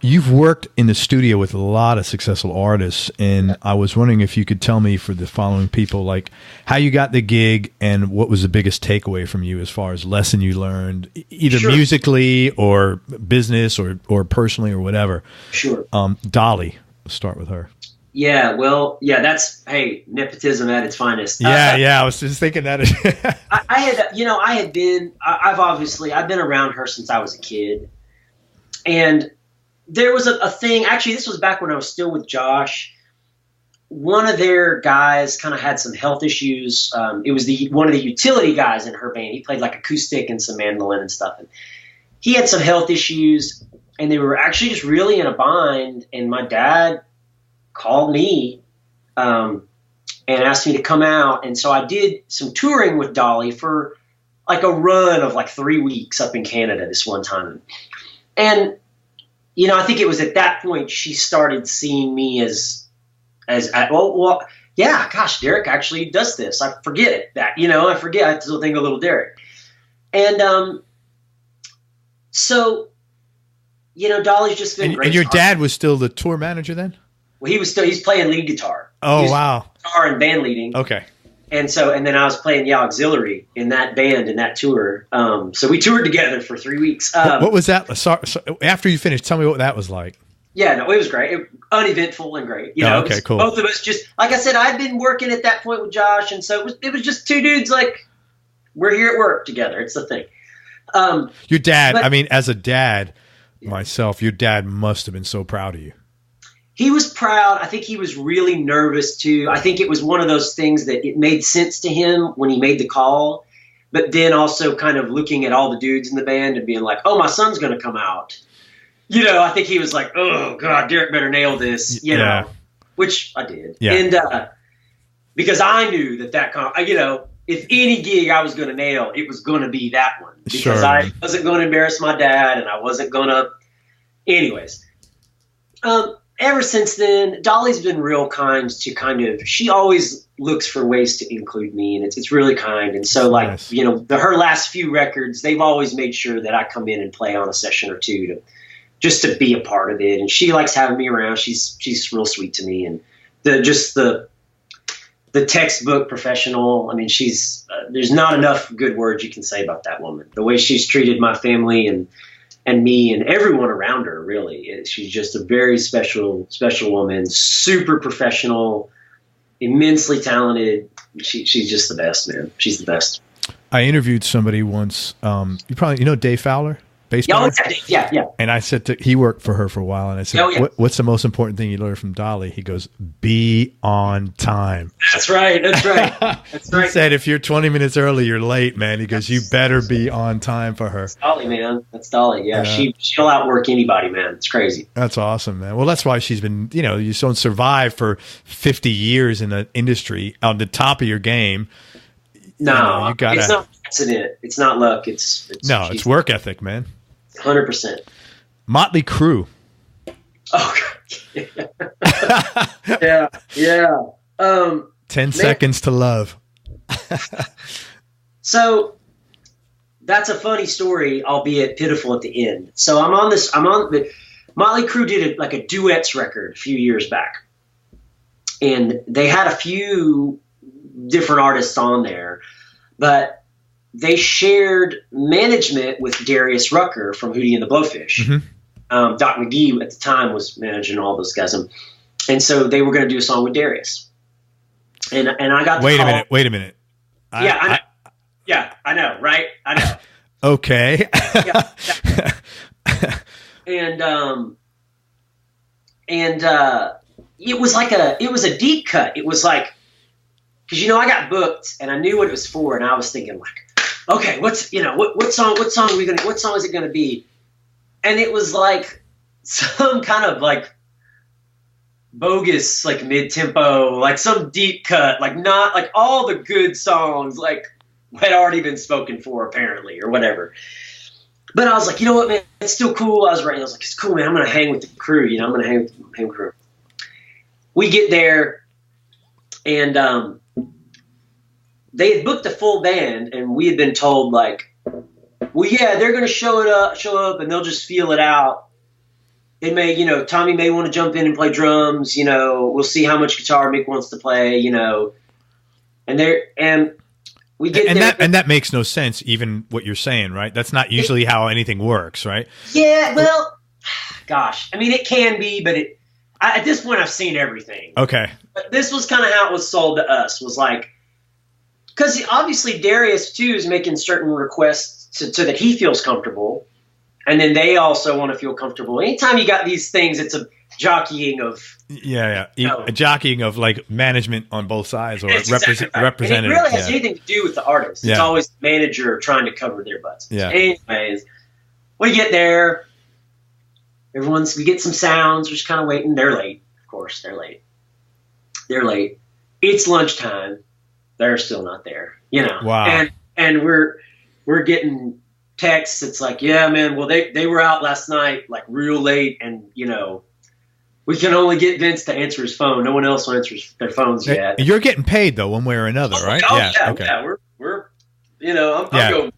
You've worked in the studio with a lot of successful artists, and I was wondering if you could tell me, for the following people, like how you got the gig and what was the biggest takeaway from you as far as lesson you learned, either musically or business or personally or whatever. Sure. Dolly, let's start with her. Yeah, well, yeah, that's, hey, nepotism at its finest. Yeah, I was just thinking that. I've been around her since I was a kid, and there was a thing, actually, this was back when I was still with Josh. One of their guys kind of had some health issues. It was one of the utility guys in her band. He played like acoustic and some mandolin and stuff. And he had some health issues, and they were actually just really in a bind. And my dad called me and asked me to come out. And so I did some touring with Dolly for like a run of like 3 weeks up in Canada this one time. And you know, I think it was at that point she started seeing me as yeah, gosh, Derek actually does this. I forget that, you know, I still think of little Derek. And so Dolly's just been great. And your dad was still the tour manager then? Well, he's playing lead guitar. Oh, wow. Guitar and band leading. Okay. And then I was playing the auxiliary in that band, in that tour. So we toured together for 3 weeks. What was that? So after you finished, tell me what that was like. Yeah, no, it was great. Uneventful and great. Okay, cool. Both of us just, like I said, I'd been working at that point with Josh. And so it was just two dudes like, we're here at work together. It's the thing. Your dad, as a dad myself, your dad must have been so proud of you. He was proud. I think he was really nervous too. I think it was one of those things that it made sense to him when he made the call, but then also kind of looking at all the dudes in the band and being like, oh, my son's going to come out. I think he was like, oh God, Derek better nail this, which I did. Yeah. And because I knew that if any gig I was going to nail, it was going to be that one because I wasn't going to embarrass my dad and I wasn't going to, anyways. Ever since then, Dolly's been real kind to she always looks for ways to include me, and it's really kind. And so, nice. Her last few records, they've always made sure that I come in and play on a session or two just to be a part of it. And she likes having me around. She's real sweet to me, and the textbook professional. I mean, she's there's not enough good words you can say about that woman. The way she's treated my family and me and everyone around her, really. She's just a very special woman, super professional, immensely talented. She's just the best, man. She's the best. I interviewed somebody once. You probably know Dave Fowler, bass player? Yeah. And I said he worked for her for a while, and I said, what's the most important thing you learned from Dolly? He goes, be on time. That's right. That's right. He said, if you're 20 minutes early, you're late, man. He goes, you better be on time for her. That's Dolly, man. That's Dolly. Yeah, she'll outwork anybody, man. It's crazy. That's awesome, man. Well, that's why she's been, you don't survive for 50 years in the industry on the top of your game. No, you gotta, it's not accident. It's not luck. It's work ethic, man. 100%. Motley Crue. Oh, yeah. 10 seconds to love. So that's a funny story, albeit pitiful at the end. So Motley Crue did a duets record a few years back, and they had a few different artists on there, but they shared management with Darius Rucker from Hootie and the Blowfish. Mm-hmm. Doc McGee at the time was managing all those guys. And so they were going to do a song with Darius. And I got Wait a minute. I know, right? I know. Okay. Yeah. It was a deep cut. It was like, because I got booked and I knew what it was for, and I was thinking like, okay, what song is it gonna be? And it was like some kind of like bogus, like mid-tempo, like some deep cut, like not like all the good songs like had already been spoken for apparently or whatever. But I was like, you know what, man, it's still cool. I was like, it's cool, man. I'm gonna hang with the crew. I'm gonna hang with the crew. We get there, and they had booked a full band, and we had been told like, well, yeah, they're going to show up, and they'll just feel it out. It may, Tommy may want to jump in and play drums. We'll see how much guitar Mick wants to play. And we get there, and that makes no sense. Even what you're saying, right? That's not usually how anything works, right? Yeah, well, gosh, I mean, it can be, but at this point, I've seen everything. Okay, but this was kind of how it was sold to us. Was like. Because obviously Darius, too, is making certain requests so that he feels comfortable. And then they also want to feel comfortable. Anytime you got these things, it's a jockeying of... Yeah. A jockeying of, like, management on both sides or representative. And it really has anything to do with the artist. It's always the manager trying to cover their butts. Yeah. Anyways, we get there. We get some sounds. We're just kind of waiting. They're late. Of course, they're late. It's lunchtime. They're still not there, Wow. And we're getting texts. It's like, yeah, man. Well, they were out last night, like real late, and we can only get Vince to answer his phone. No one else answers their phones yet. You're getting paid though, one way or another, right? Yeah. Okay. Yeah, we're I'm going,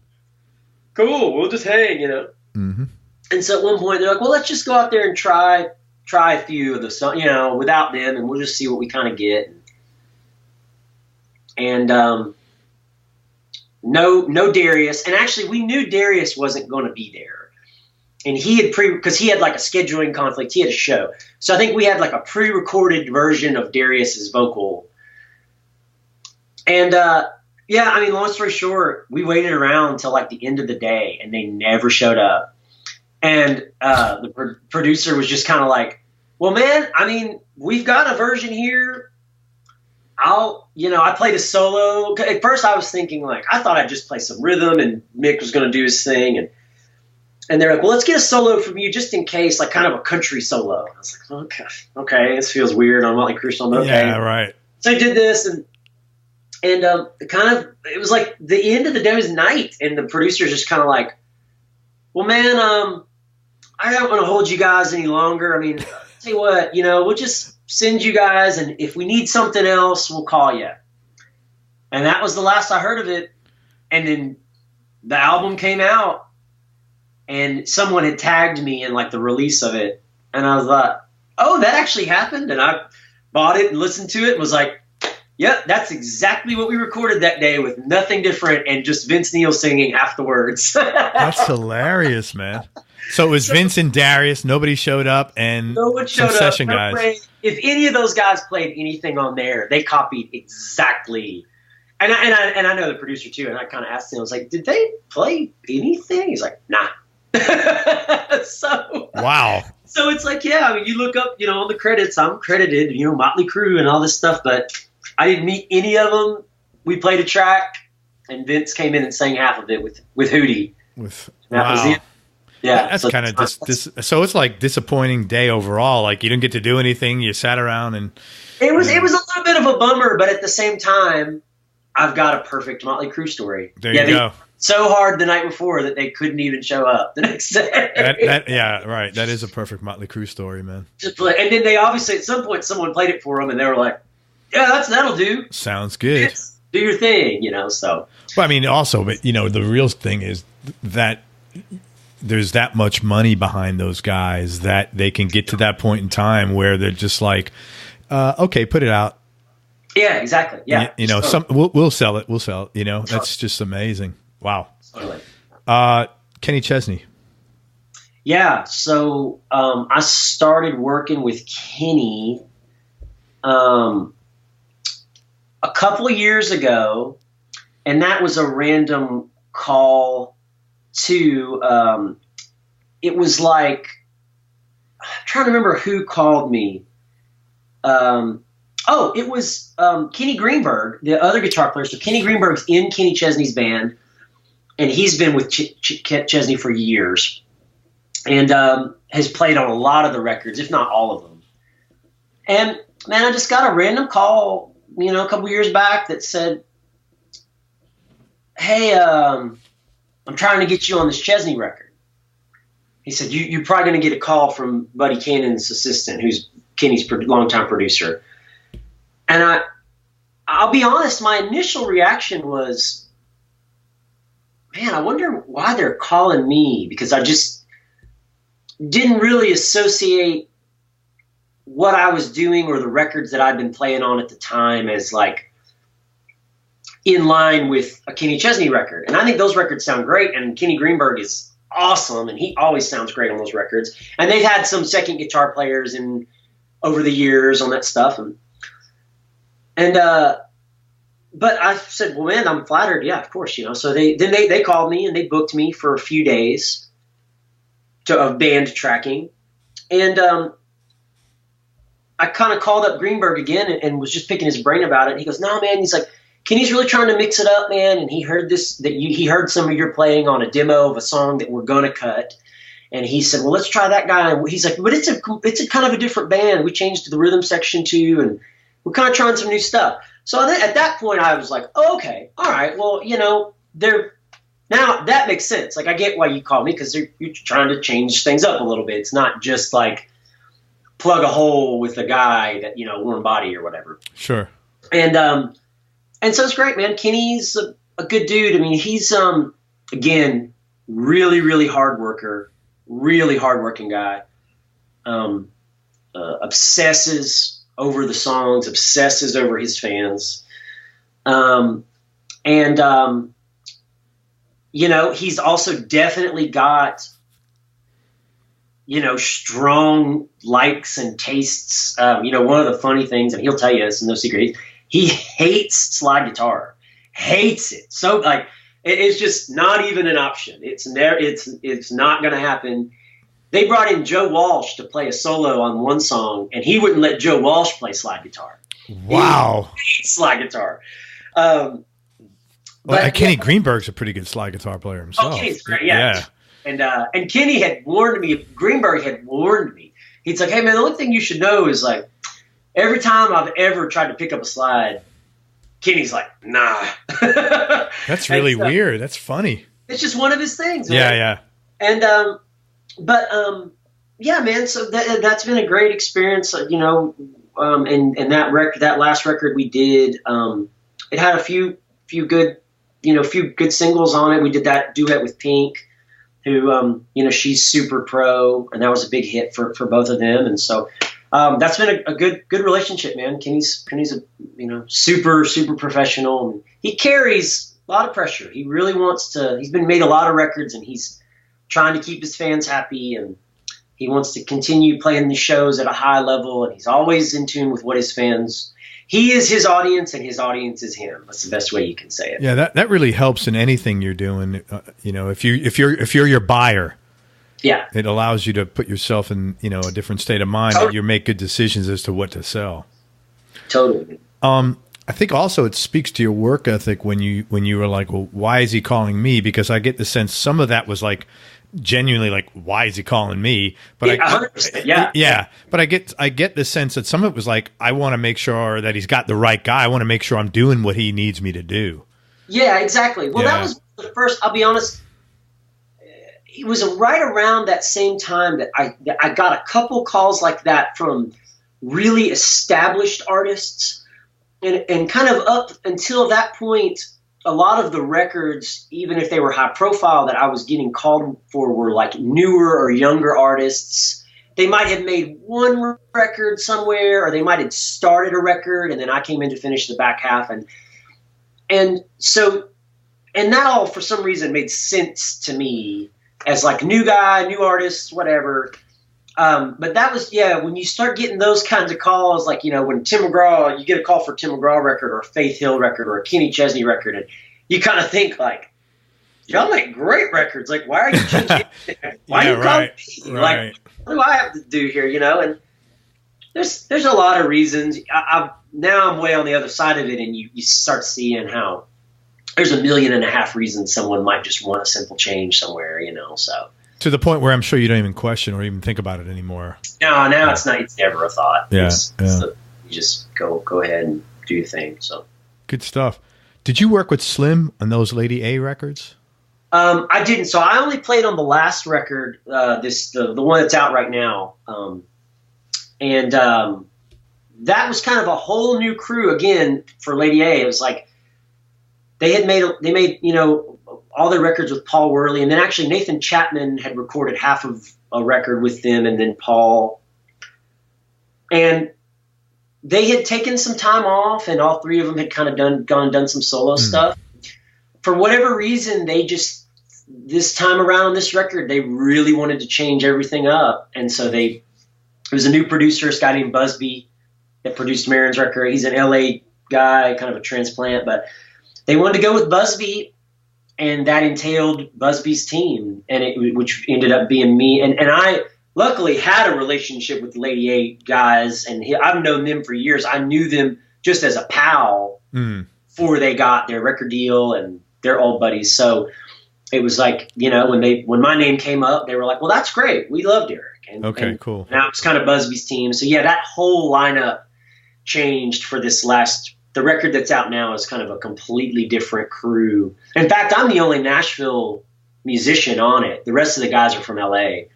cool. We'll just hang, Mm-hmm. And so at one point they're like, well, let's just go out there and try a few of the songs, without them, and we'll just see what we kind of get. And no Darius. And actually, we knew Darius wasn't going to be there. And he had because he had like a scheduling conflict. He had a show. So I think we had like a pre-recorded version of Darius's vocal. And yeah, I mean, long story short, we waited around until like the end of the day, and they never showed up. And the producer was just kind of like, well, man, I mean, we've got a version here. I played a solo. At first I was thinking like, I thought I'd just play some rhythm and Mick was going to do his thing. And they're like, well, let's get a solo from you just in case, like kind of a country solo. I was like, okay, this feels weird on Motley Crue song, but okay. Yeah, right. So I did this and it was like the end of the day's night, and the producer's just kind of like, well, man, I don't want to hold you guys any longer. I mean, tell you what, we'll just send you guys, and if we need something else, we'll call you. And that was the last I heard of it. And then the album came out, and someone had tagged me in like the release of it, and I was like, oh, that actually happened. And I bought it and listened to it and was like, yep, that's exactly what we recorded that day with nothing different and just Vince Neil singing half the words. That's hilarious, man. So it was Vince and Darius. Nobody showed up, and no one showed some session up. guys. If any of those guys played anything on there, they copied exactly. And I know the producer too. And I kind of asked him, I was like, "Did they play anything?" He's like, "Nah." So wow. So it's like, yeah. I mean, you look up, on the credits, I'm credited, Motley Crue and all this stuff, but I didn't meet any of them. We played a track, and Vince came in and sang half of it with Hootie. That was it. Yeah, that's kind of so it's like disappointing day overall. Like you didn't get to do anything. You sat around and it was a little bit of a bummer, but at the same time, I've got a perfect Motley Crue story. There you go. So hard the night before that they couldn't even show up the next day. Yeah, right. That is a perfect Motley Crue story, man. And then they obviously at some point someone played it for them, and they were like, "Yeah, that'll do. Sounds good. Do your thing," So. Well, I mean, also, but the real thing is that there's that much money behind those guys that they can get to that point in time where they're just like, okay, put it out. Yeah, exactly. Yeah. We'll sell it. We'll sell it. That's just amazing. Wow. Totally. Kenny Chesney. Yeah. So, I started working with Kenny, a couple of years ago, and that was a random call to, it was like, I'm trying to remember who called me. It was Kenny Greenberg, the other guitar player. So Kenny Greenberg's in Kenny Chesney's band, and he's been with Chesney for years, and has played on a lot of the records, if not all of them. And man, I just got a random call, a couple years back that said, "Hey, I'm trying to get you on this Chesney record." He said, you're probably going to get a call from Buddy Cannon's assistant, who's Kenny's longtime producer. And I'll be honest, my initial reaction was, man, I wonder why they're calling me, because I just didn't really associate what I was doing or the records that I'd been playing on at the time as like in line with a Kenny Chesney record. And I think those records sound great, and Kenny Greenberg is awesome, and he always sounds great on those records. And they've had some second guitar players over the years on that stuff. But I said, well, man, I'm flattered. Yeah, of course, So they called me and they booked me for a few days of band tracking. And I kind of called up Greenberg again and was just picking his brain about it. He goes, "No, man." He's like, "Kenny's really trying to mix it up, man. And he heard he heard some of your playing on a demo of a song that we're gonna cut." And he said, "Well, let's try that guy." And he's like, "But it's a kind of a different band. We changed the rhythm section too, and we're kind of trying some new stuff." So at that point, I was like, oh, "Okay, all right. Well, now that makes sense. Like, I get why you call me, because you're trying to change things up a little bit. It's not just like plug a hole with a guy that warm body or whatever." Sure. And so it's great, man. Kenny's a good dude. I mean, he's again really, really hard worker. really hardworking guy. Obsesses over the songs, obsesses over his fans. He's also definitely got, strong likes and tastes. One of the funny things, and he'll tell you it's no secret, he hates slide guitar, hates it. So like, it's just not even an option. It's not going to happen. They brought in Joe Walsh to play a solo on one song, and he wouldn't let Joe Walsh play slide guitar. Wow. He hates slide guitar. Kenny Greenberg's a pretty good slide guitar player himself. Oh, Kenny's great, yeah. And Kenny had warned me, Greenberg had warned me. He's like, hey, man, the only thing you should know is, like, every time I've ever tried to pick up a slide, Kenny's like, nah. That's really weird. That's funny. It's just one of his things, man. Yeah. And, yeah, man, so that's been a great experience, and that last record we did, it had a few good singles on it. We did that duet with Pink, who, she's super pro, and that was a big hit for both of them. And so, that's been a good relationship, man. Kenny's a, super, super professional. He carries a lot of pressure. He really he's been made a lot of records, and he's trying to keep his fans happy, and he wants to continue playing the shows at a high level, and he's always in tune with what his fans. He is his audience, and his audience is him. That's the best way you can say it. Yeah, that really helps in anything you're doing. If you're your buyer, yeah, it allows you to put yourself in a different state of mind. Totally. That you make good decisions as to what to sell. Totally. I think also it speaks to your work ethic when you were like, well, why is he calling me? Because I get the sense some of that was like genuinely like, why is he calling me? But 100%, but I get the sense that some of it was like, I want to make sure that he's got the right guy. I want to make sure I'm doing what he needs me to do. Yeah, exactly. Well, that was the first, I'll be honest, it was right around that same time that I got a couple calls like that from really established artists, and kind of up until that point, a lot of the records, even if they were high profile that I was getting called for, were like newer or younger artists. They might have made one record somewhere, or they might have started a record, and then I came in to finish the back half. And that all for some reason made sense to me as like new guy, new artist, whatever. But that was, when you start getting those kinds of calls, like, when Tim McGraw, you get a call for Tim McGraw record or a Faith Hill record or a Kenny Chesney record, and you kind of think like, y'all make great records. Like, why are you changing? Why are you calling me? Right. Like, what do I have to do here? And there's a lot of reasons. Now I'm way on the other side of it, and you start seeing how there's 1.5 million reasons someone might just want a simple change somewhere, so. To the point where I'm sure you don't even question or even think about it anymore. No, now it's not. It's never a thought. Yeah, you just go ahead and do your thing. So good stuff. Did you work with Slim on those Lady A records? I didn't. So I only played on the last record, the one that's out right now, and that was kind of a whole new crew again for Lady A. It was like they made all their records with Paul Worley, and then actually Nathan Chapman had recorded half of a record with them, and then Paul. And they had taken some time off, and all three of them had kind of done some solo stuff. For whatever reason, they just, this time around on this record, they really wanted to change everything up. And so it was a new producer, this guy named Busby, that produced Maren's record. He's an LA guy, kind of a transplant, but they wanted to go with Busby. And that entailed Busby's team, which ended up being me. And I luckily had a relationship with the Lady A guys, and I've known them for years. I knew them just as a pal before they got their record deal, and they're old buddies. So it was like, when my name came up, they were like, well, that's great. We loved Eric. And cool. Now it's kind of Busby's team. So yeah, that whole lineup changed for this the record that's out now is kind of a completely different crew. In fact, I'm the only Nashville musician on it. The rest of the guys are from LA.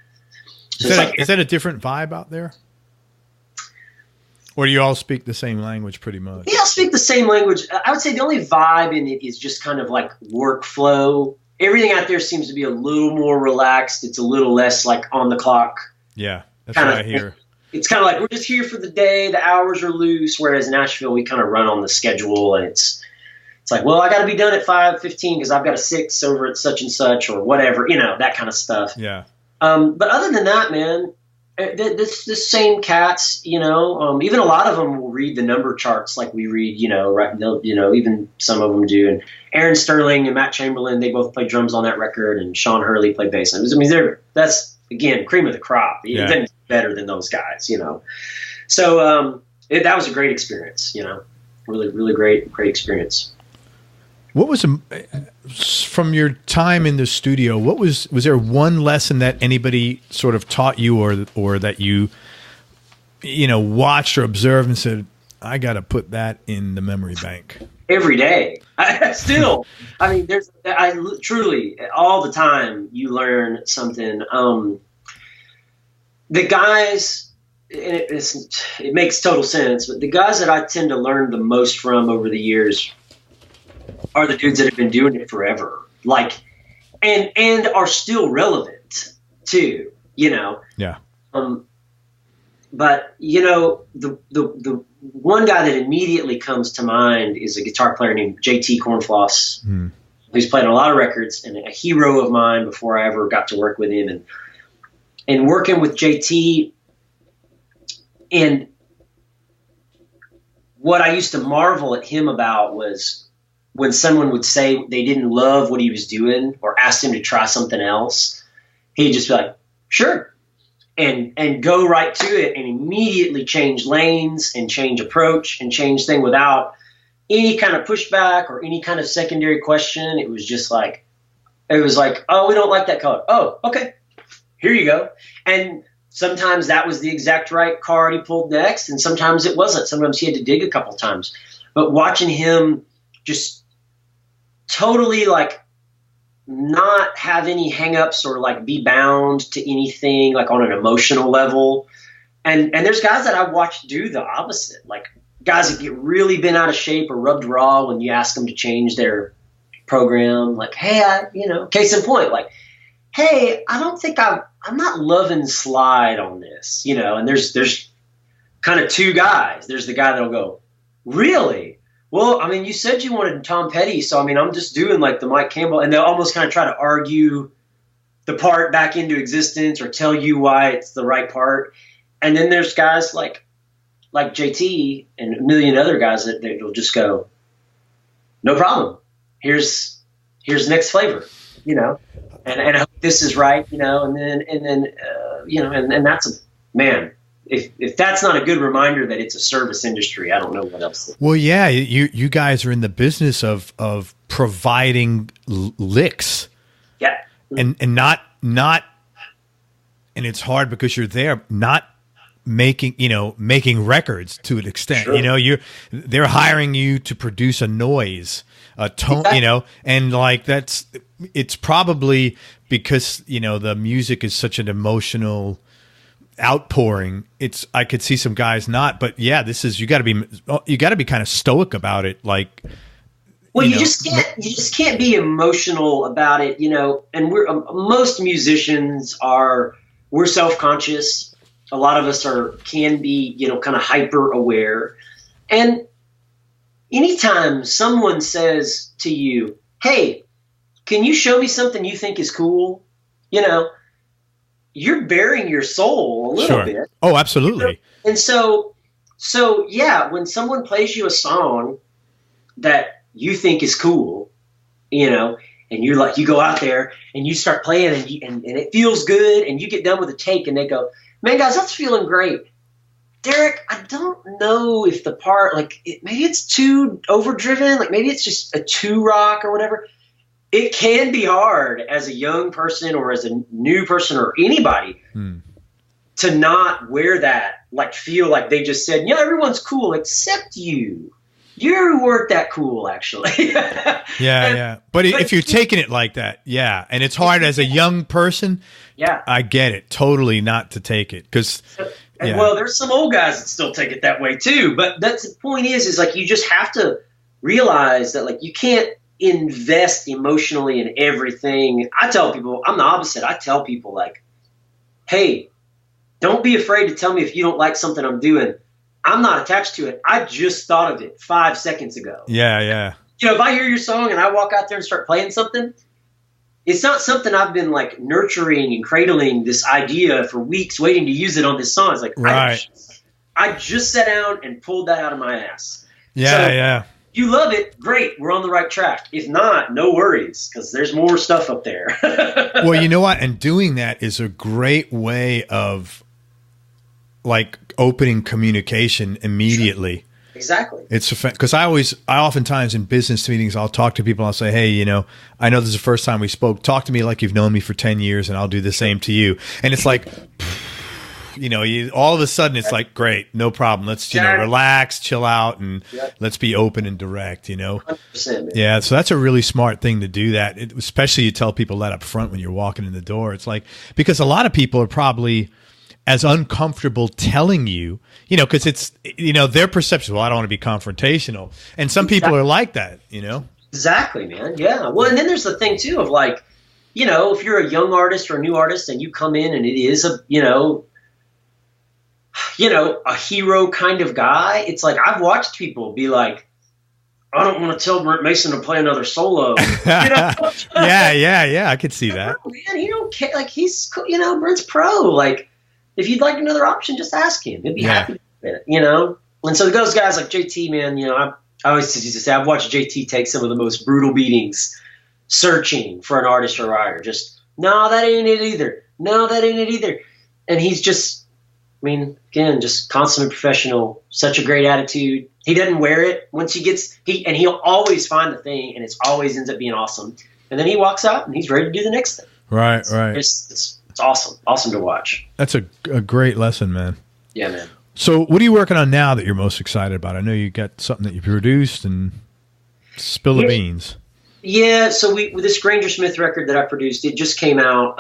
So is that a different vibe out there? Or do you all speak the same language pretty much? We all speak the same language. I would say the only vibe in it is just kind of like workflow. everything out there seems to be a little more relaxed. It's a little less like on the clock. Yeah, that's what I hear. It's kind of like we're just here for the day. The hours are loose. Whereas in Nashville, we kind of run on the schedule, and it's like, well, I got to be done at 5:15 because I've got a 6 over at such and such or whatever, that kind of stuff. Yeah. But other than that, man, the same cats, even a lot of them will read the number charts like we read, even some of them do. And Aaron Sterling and Matt Chamberlain, they both play drums on that record, and Sean Hurley played bass. I mean, that's again cream of the crop. Even better than those guys, So that was a great experience, really, really great experience. What was from your time in the studio? Was there one lesson that anybody sort of taught you, or that you watched or observed and said, I got to put that in the memory bank? Every day, still. I mean, truly all the time you learn something. The guys, and it makes total sense, but the guys that I tend to learn the most from over the years are the dudes that have been doing it forever, and are still relevant too, Yeah. But the one guy that immediately comes to mind is a guitar player named JT Cornfloss, who's played on a lot of records and a hero of mine before I ever got to work with him, and working with JT. And what I used to marvel at him about was when someone would say they didn't love what he was doing or asked him to try something else, he'd just be like, sure. And go right to it and immediately change lanes and change approach and change thing without any kind of pushback or any kind of secondary question. It was just like, oh, we don't like that color. Oh, okay, here you go. And sometimes that was the exact right card he pulled next, and sometimes it wasn't. Sometimes he had to dig a couple times. But watching him just totally not have any hangups or be bound to anything on an emotional level. And there's guys that I watched do the opposite, guys that get really bent out of shape or rubbed raw when you ask them to change their program. Hey, case in point, hey, I don't think I'm not loving slide on this, and there's kind of two guys. There's the guy that'll go, really? Well, I mean, you said you wanted Tom Petty, so I mean, I'm just doing the Mike Campbell, and they'll almost kind of try to argue the part back into existence or tell you why it's the right part. And then there's guys like JT and a million other guys that will just go, no problem. Here's next flavor, and I hope this is right, and then that's man. If that's not a good reminder that it's a service industry, I don't know what else. Well, yeah, you guys are in the business of providing licks, yeah, and not, and it's hard because you're there, not making records to an extent. Sure. They're hiring you to produce a noise, a tone, exactly. And it's probably because the music is such an emotional outpouring. I could see some guys not, but yeah, you got to be kind of stoic about it. Well, you just can't be emotional about it, and most musicians we're self-conscious. A lot of us can be, kind of hyper aware. And anytime someone says to you, hey, can you show me something you think is cool? You're bearing your soul a little bit. Oh, absolutely. And so yeah, when someone plays you a song that you think is cool, and you go out there and you start playing and it feels good, and you get done with a take and they go, man, guys, that's feeling great. Derek, I don't know if the part, maybe it's too overdriven, maybe it's just a too rock or whatever. It can be hard as a young person or as a new person or anybody to not wear that, feel like they just said, everyone's cool except you. You weren't that cool, actually. Yeah. But if you're taking it like that, yeah. And it's hard as a young person. Yeah. I get it. Totally not to take it. Well, there's some old guys that still take it that way too. But that's the point is you just have to realize that you can't, invest emotionally in everything. I tell people, I'm the opposite. I tell people like, hey, don't be afraid to tell me if you don't like something I'm doing. I'm not attached to it. I just thought of it 5 seconds ago. Yeah. You know, if I hear your song and I walk out there and start playing something, it's not something I've been like nurturing and cradling this idea for weeks, waiting to use it on this song. It's like, right. I just sat down and pulled that out of my ass. Yeah. You love it, great. We're on the right track. If not, no worries, because there's more stuff up there. Well, you know what? And doing that is a great way of like opening communication immediately. Exactly. It's because I oftentimes in business meetings, I'll talk to people. I'll say, hey, you know, I know this is the first time we spoke. Talk to me like you've known me for 10 years and I'll do the same to you. And it's like, you know, all of a sudden it's like, great, no problem. Let's, relax, chill out, and let's be open and direct, you know? 100%, yeah. So that's a really smart thing to do that. Especially you tell people that up front when you're walking in the door. It's like, because a lot of people are probably as uncomfortable telling you, you know, because it's, you know, their perception, well, I don't want to be confrontational. And some people are like that, you know? Exactly, man. Yeah. Well, and then there's the thing too of like, you know, if you're a young artist or a new artist and you come in and it is a, you know, a hero kind of guy, it's like I've watched people be like, I don't want to tell Brent Mason to play another solo. You know? Yeah. I could see that. Oh, man, he don't care. Like he's, you know, Brent's pro. Like if you'd like another option, just ask him. He'd be happy to do it, you know? And so those guys like JT, man, you know, I always used to say I've watched JT take some of the most brutal beatings searching for an artist or writer. Just, no, that ain't it either. No, that ain't it either. And he's just, I mean, again, just consummate professional, such a great attitude. He doesn't wear it once he gets, he'll always find the thing and it always ends up being awesome. And then he walks out and he's ready to do the next thing. Right. It's awesome. Awesome to watch. That's a great lesson, man. Yeah, man. So what are you working on now that you're most excited about? I know you got something that you produced, and spill the beans. Yeah. So with this Granger Smith record that I produced, it just came out.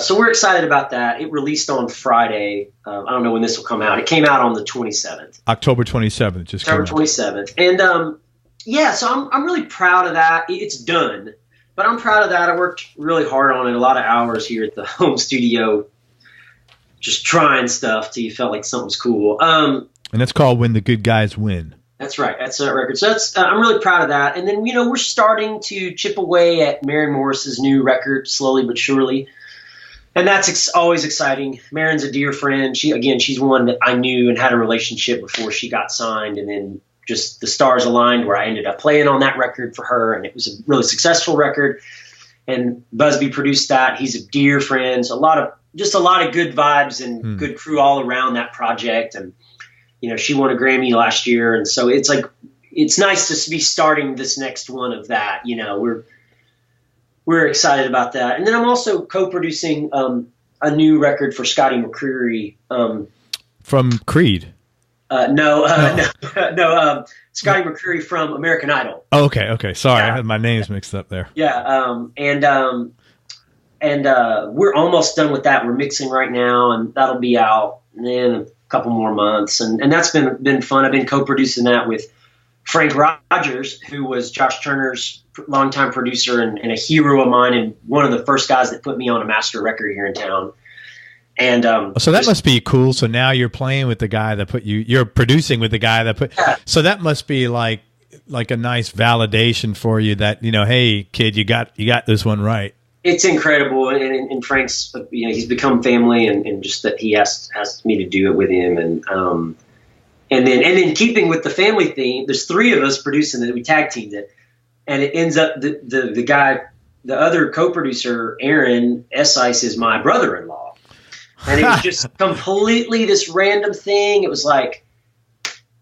So we're excited about that. It released on Friday. I don't know when this will come out. It came out on the 27th. October 27th. Just October 27th. And so I'm really proud of that. It's done, but I'm proud of that. I worked really hard on it, a lot of hours here at the home studio, just trying stuff till you felt like something's cool. And that's called When the Good Guys Win. That's right. That's that record. So I'm really proud of that. And then, you know, we're starting to chip away at Maren Morris's new record slowly but surely. And that's always exciting. Maren's a dear friend. She's one that I knew and had a relationship before she got signed. And then just the stars aligned where I ended up playing on that record for her. And it was a really successful record. And Busby produced that. He's a dear friend. So a lot of good vibes and good crew all around that project. And, you know, she won a Grammy last year. And so it's like, it's nice to be starting this next one of that. You know, we're excited about that. And then I'm also co-producing a new record for Scotty McCreery. From Creed? No, Scotty McCreery from American Idol. Oh, okay. Sorry, I had my names mixed up there. Yeah, and we're almost done with that. We're mixing right now, and that'll be out in a couple more months. And that's been fun. I've been co-producing that with Frank Rogers, who was Josh Turner's longtime producer and a hero of mine, and one of the first guys that put me on a master record here in town. And so that must be cool. So now you're playing with the guy that you're producing with the guy that put. Yeah. So that must be like a nice validation for you that, you know, hey kid, you got this one right. It's incredible, and Frank's, you know, he's become family, and just that he asked me to do it with him, and then keeping with the family theme, there's three of us producing it. We tag teamed it, and it ends up the guy, the other co-producer, Aaron Esice, is my brother-in-law. And it was just completely this random thing. It was like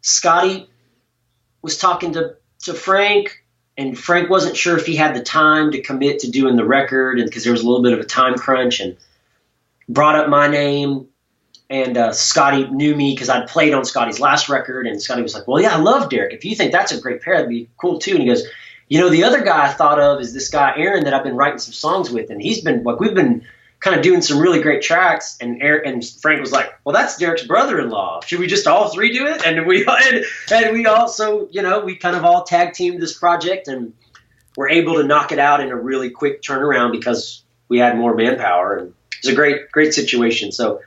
Scotty was talking to Frank, and Frank wasn't sure if he had the time to commit to doing the record, and because there was a little bit of a time crunch, and brought up my name. And Scotty knew me because I'd played on Scotty's last record, and Scotty was like, well, yeah, I love Derek. If you think that's a great pair, that'd be cool too. And he goes, you know, the other guy I thought of is this guy, Aaron, that I've been writing some songs with, and he's been like, we've been kind of doing some really great tracks, and Frank was like, well, that's Derek's brother-in-law. Should we just all three do it? And we also, we kind of all tag teamed this project, and were able to knock it out in a really quick turnaround because we had more manpower, and it was a great situation. So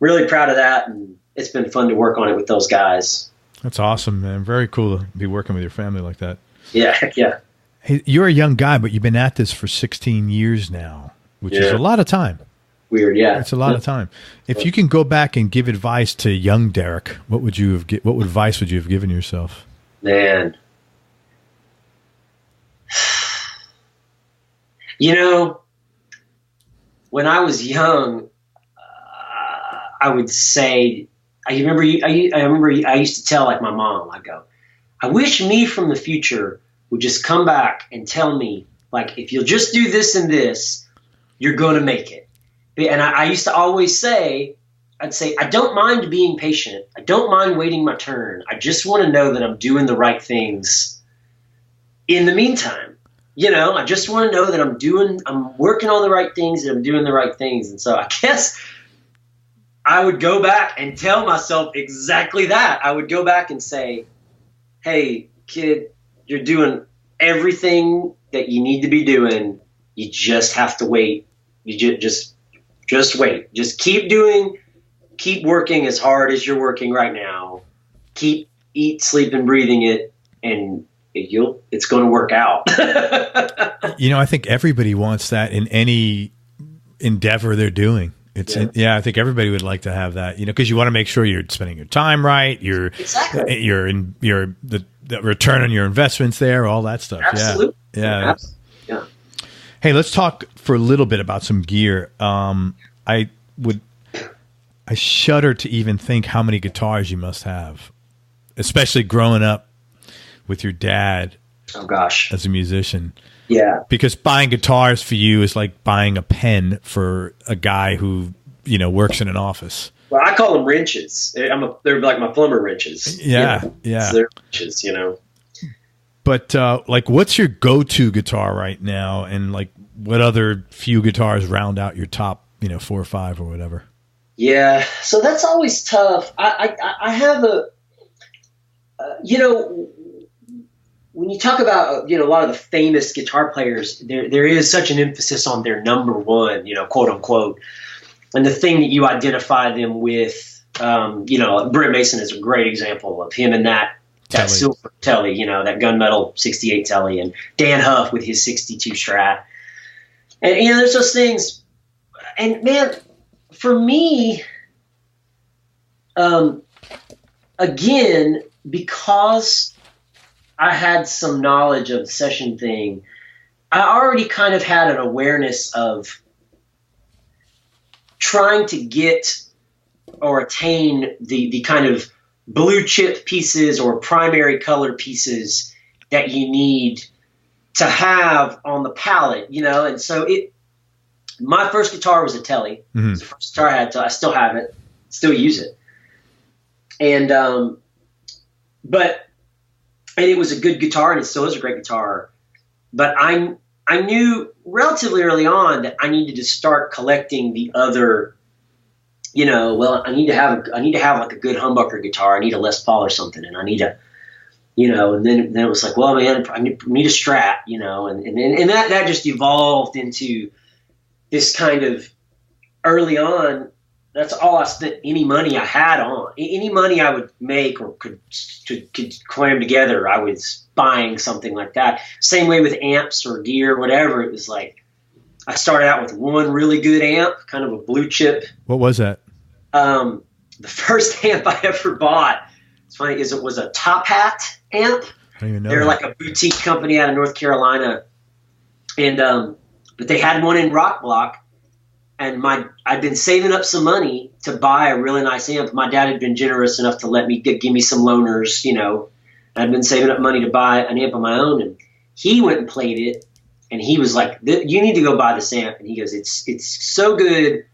really proud of that, and it's been fun to work on it with those guys. That's awesome, man. Very cool to be working with your family like that. Yeah, heck yeah. Hey, you're a young guy, but you've been at this for 16 years now, which is a lot of time. Weird, yeah. It's a lot of time. If you can go back and give advice to young Derek, what advice would you have given yourself? Man. When I was young, I would say, I remember I used to tell like my mom, I go, I wish me from the future would just come back and tell me, like, if you'll just do this and this, you're going to make it. And I used to always say, I'd say, I don't mind being patient. I don't mind waiting my turn. I just want to know that I'm doing the right things in the meantime. I just want to know that I'm working on the right things and I'm doing the right things. And so I guess I would go back and tell myself exactly that. I would go back and say, hey, kid, you're doing everything that you need to be doing. You just have to wait. You just wait. Just keep working as hard as you're working right now. Keep eat, sleep, and breathing it, and it's going to work out. I think everybody wants that in any endeavor they're doing. I think everybody would like to have that, because you want to make sure you're spending your time right. You're the return on your investments there, all that stuff. Absolutely. Yeah. Hey, let's talk for a little bit about some gear. I shudder to even think how many guitars you must have, especially growing up with your dad. Oh gosh, as a musician. Yeah, because buying guitars for you is like buying a pen for a guy who works in an office. Well, I call them wrenches. They're like my plumber wrenches. Yeah. They're wrenches, But what's your go-to guitar right now, and like what other few guitars round out your top, 4 or 5 or whatever? Yeah, so that's always tough. I have when you talk about a lot of the famous guitar players, there is such an emphasis on their number one, quote unquote, and the thing that you identify them with. Brent Mason is a great example of him and that silver Telly, that gunmetal 68 Telly, and Dan Huff with his 62 Strat, and there's those things. And man, for me, again, because I had some knowledge of the session thing, I already kind of had an awareness of trying to get or attain the kind of blue chip pieces or primary color pieces that you need to have on the palette, and so my first guitar was a Telly. Mm-hmm. It was the first guitar I had. I still have it, still use it. And it was a good guitar, and it still is a great guitar. But I knew relatively early on that I needed to start collecting the other, I need to have like a good humbucker guitar. I need a Les Paul or something, and I need a, and then it was like, well, man, I need a Strat, and that just evolved into this kind of early on. That's all I spent any money I had on. Any money I would make or could cram together, I was buying something like that. Same way with amps or gear, whatever. It was like I started out with one really good amp, kind of a blue chip. What was that? The first amp I ever bought, it's funny, it was a Top Hat amp. I don't even know. They're like a boutique company out of North Carolina, and but they had one in Rock Block. And I'd been saving up some money to buy a really nice amp. My dad had been generous enough to let me give me some loaners, I'd been saving up money to buy an amp of my own. And he went and played it, and he was like, you need to go buy this amp. And he goes, it's so good.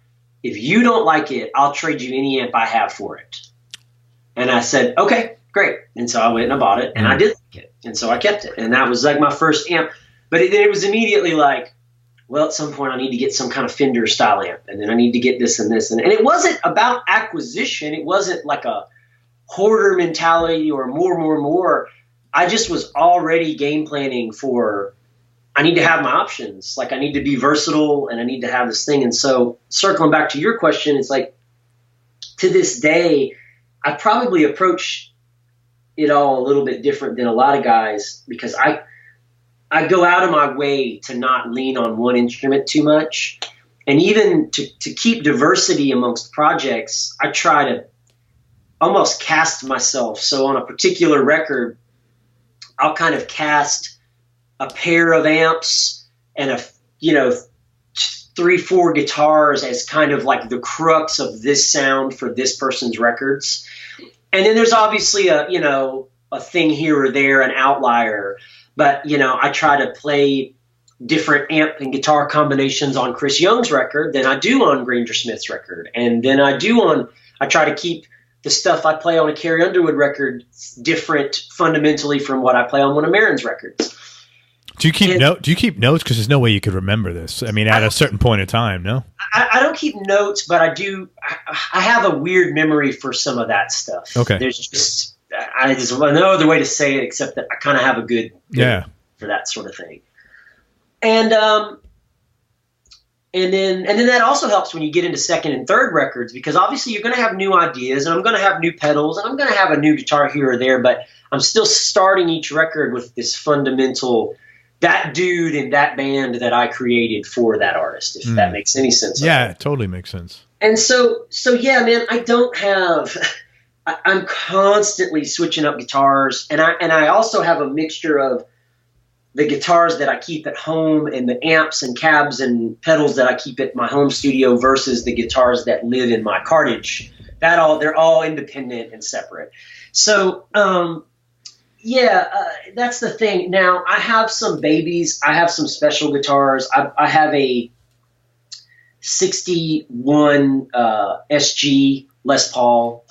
If you don't like it, I'll trade you any amp I have for it. And I said, okay, great. And so I went and I bought it, and I did like it. And so I kept it. And that was like my first amp. But it was immediately like, well, at some point I need to get some kind of Fender style amp, and then I need to get this and this. And it wasn't about acquisition. It wasn't like a hoarder mentality or more. I just was already game planning for, I need to have my options. Like, I need to be versatile and I need to have this thing. And so circling back to your question, it's like, to this day, I probably approach it all a little bit different than a lot of guys, because I go out of my way to not lean on one instrument too much. And even to keep diversity amongst projects, I try to almost cast myself. So on a particular record, I'll kind of cast a pair of amps and 3-4 guitars as kind of like the crux of this sound for this person's records. And then there's obviously a thing here or there, an outlier. But, I try to play different amp and guitar combinations on Chris Young's record than I do on Granger Smith's record. And then I try to keep the stuff I play on a Carrie Underwood record different fundamentally from what I play on one of Maren's records. Do you keep notes? Because there's no way you could remember this. I mean, at a certain point in time, no? I don't keep notes, but I do. I have a weird memory for some of that stuff. Okay. There's just no other way to say it except that I kind of have a good for that sort of thing. And then that also helps when you get into second and third records, because obviously you're going to have new ideas, and I'm going to have new pedals, and I'm going to have a new guitar here or there, but I'm still starting each record with this fundamental, that dude in that band that I created for that artist, if that makes any sense. Yeah, it totally makes sense. And so yeah, man, I'm constantly switching up guitars, and I also have a mixture of the guitars that I keep at home and the amps and cabs and pedals that I keep at my home studio versus the guitars that live in my cartage. They're all independent and separate. So, that's the thing. Now, I have some babies. I have some special guitars. I have a 61 SG Les Paul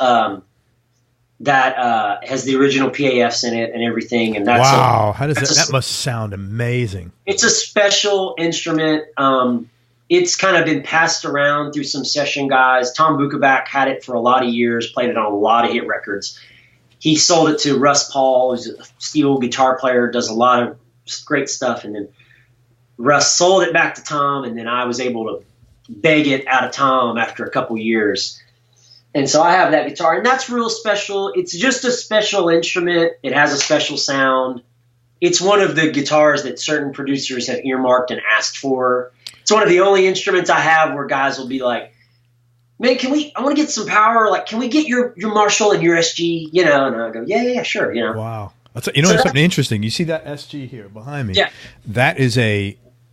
that has the original PAFs in it and everything. And that's that must sound amazing. It's a special instrument. It's kind of been passed around through some session guys. Tom Bukovac had it for a lot of years, played it on a lot of hit records. He sold it to Russ Paul, who's a steel guitar player, does a lot of great stuff. And then Russ sold it back to Tom, and then I was able to beg it out of Tom after a couple years. And so I have that guitar, and that's real special. It's just a special instrument. It has a special sound. It's one of the guitars that certain producers have earmarked and asked for. It's one of the only instruments I have where guys will be like, man, I want to get some power. Like, can we get your Marshall and your SG? And I go, yeah, sure. Wow. Something interesting. You see that SG here behind me? Yeah. That is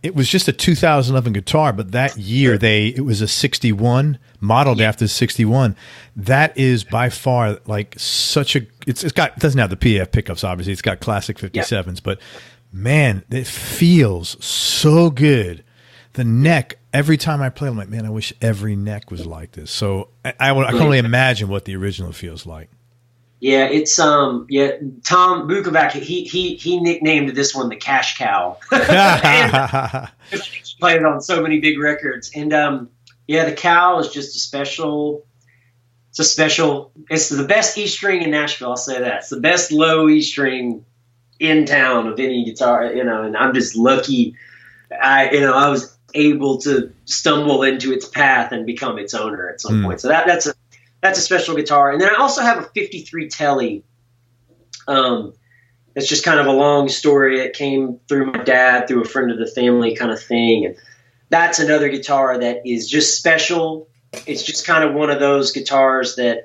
it was just a 2011 guitar, but that year it was a 61 modeled after 61. That is by far like such a, it doesn't have the PF pickups, obviously. It's got classic 57s, but man, it feels so good. The neck, every time I play, I'm like, man, I wish every neck was like this. So I can only imagine what the original feels like. Yeah, it's Tom Bukovac. He nicknamed this one the Cash Cow. He played it on so many big records, and the Cow is just a special. It's the best E string in Nashville. I'll say that it's the best low E string in town of any guitar. And I'm just lucky. I was able to stumble into its path and become its owner at some point. So that's a special guitar. And then I also have a 53 Tele. It's just kind of a long story. It came through my dad, through a friend of the family kind of thing. And that's another guitar that is just special. It's just kind of one of those guitars that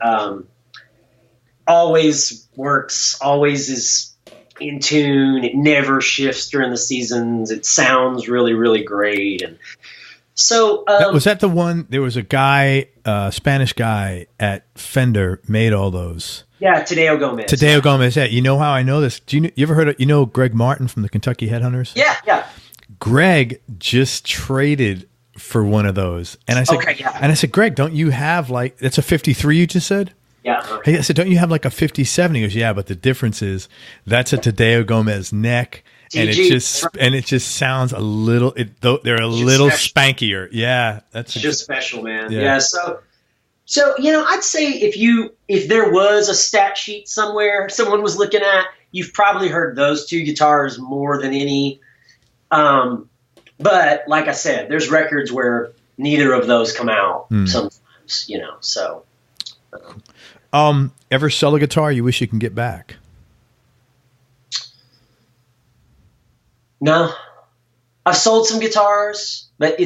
always works, always is in tune. It never shifts during the seasons. It sounds really, really great. And so was that the one? There was a guy, Spanish guy at Fender, made all those. Yeah, Tadeo Gomez. Gomez. Yeah, you know how I know this? You ever heard of Greg Martin from the Kentucky Headhunters? Yeah. Greg just traded for one of those, and I said, Greg, don't you have that's a 53? You just said. Yeah. I said, don't you have like a 57? He goes, yeah, but the difference is that's a Tadeo Gomez neck, And it just sounds a little. They're a little spankier. Yeah, that's just special, man. Yeah. So I'd say if there was a stat sheet somewhere someone was looking at, you've probably heard those two guitars more than any. But like I said, there's records where neither of those come out sometimes. So. Ever sell a guitar you wish you can get back? No, I've sold some guitars, but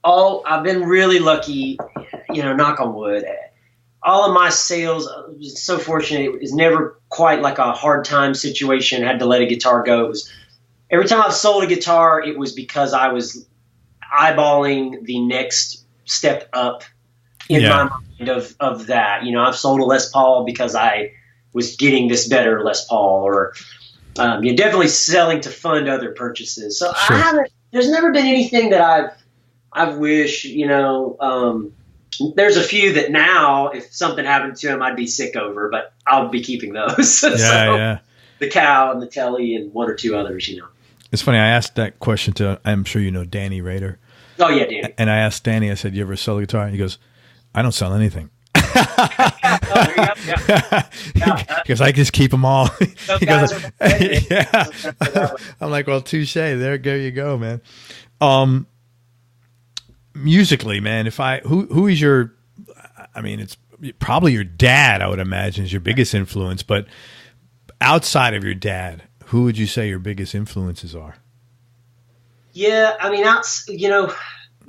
I've been really lucky, knock on wood. All of my sales, so fortunate, it was never quite like a hard time situation. Had to let a guitar go. It was every time I've sold a guitar, it was because I was eyeballing the next step up in my mind of that. I've sold a Les Paul because I was getting this better Les Paul, or you're definitely selling to fund other purchases. So sure. There's never been anything that I've wished, there's a few that now, if something happened to them, I'd be sick over, but I'll be keeping those. The Cow and the Telly and one or two others, It's funny. I asked that question to, I'm sure you know Danny Rader. Oh yeah, Danny. And I asked Danny, I said, you ever sell a guitar? And he goes, I don't sell anything. Because I just keep them all. He goes, I'm like, well, touche. There you go, man. Musically, man, who is your? I mean, it's probably your dad. I would imagine is your biggest influence. But outside of your dad, who would you say your biggest influences are? Yeah, I mean,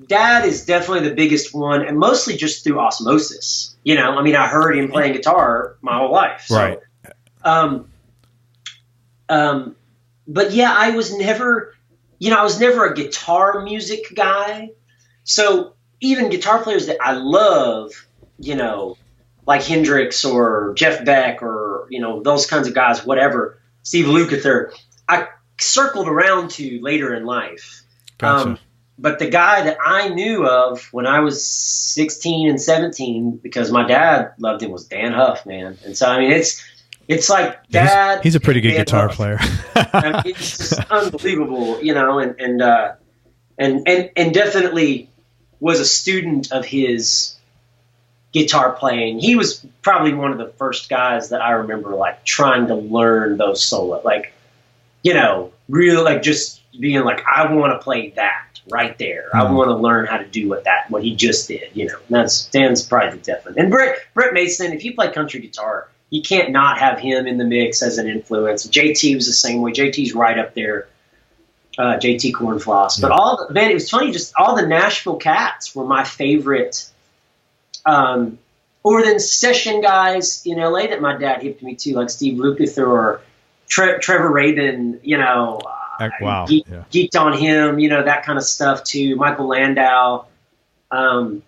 Dad is definitely the biggest one, and mostly just through osmosis. I heard him playing guitar my whole life. So, right. But yeah, I was never a guitar music guy. So even guitar players that I love, like Hendrix or Jeff Beck or, those kinds of guys, whatever, Steve Lukather, I circled around to later in life. Gotcha. But the guy that I knew of when I was 16 and 17, because my dad loved him, was Dan Huff, man. And so, I mean, it's like Dad. He's a pretty good guitar player. I mean, it's just unbelievable, and definitely was a student of his guitar playing. He was probably one of the first guys that I remember like trying to learn those solo, really like just being like, I want to play that right there. I want to learn how to do what he just did. Dan's probably the definite. And Brett Mason, if you play country guitar, you can't not have him in the mix as an influence. JT was the same way. JT's right up there. JT Cornfloss. But it was funny, just all the Nashville cats were my favorite. Or then session guys in LA that my dad hipped me to, like Steve Lukather or Trevor Rabin, wow. Geeked on him, that kind of stuff too. Michael Landau. I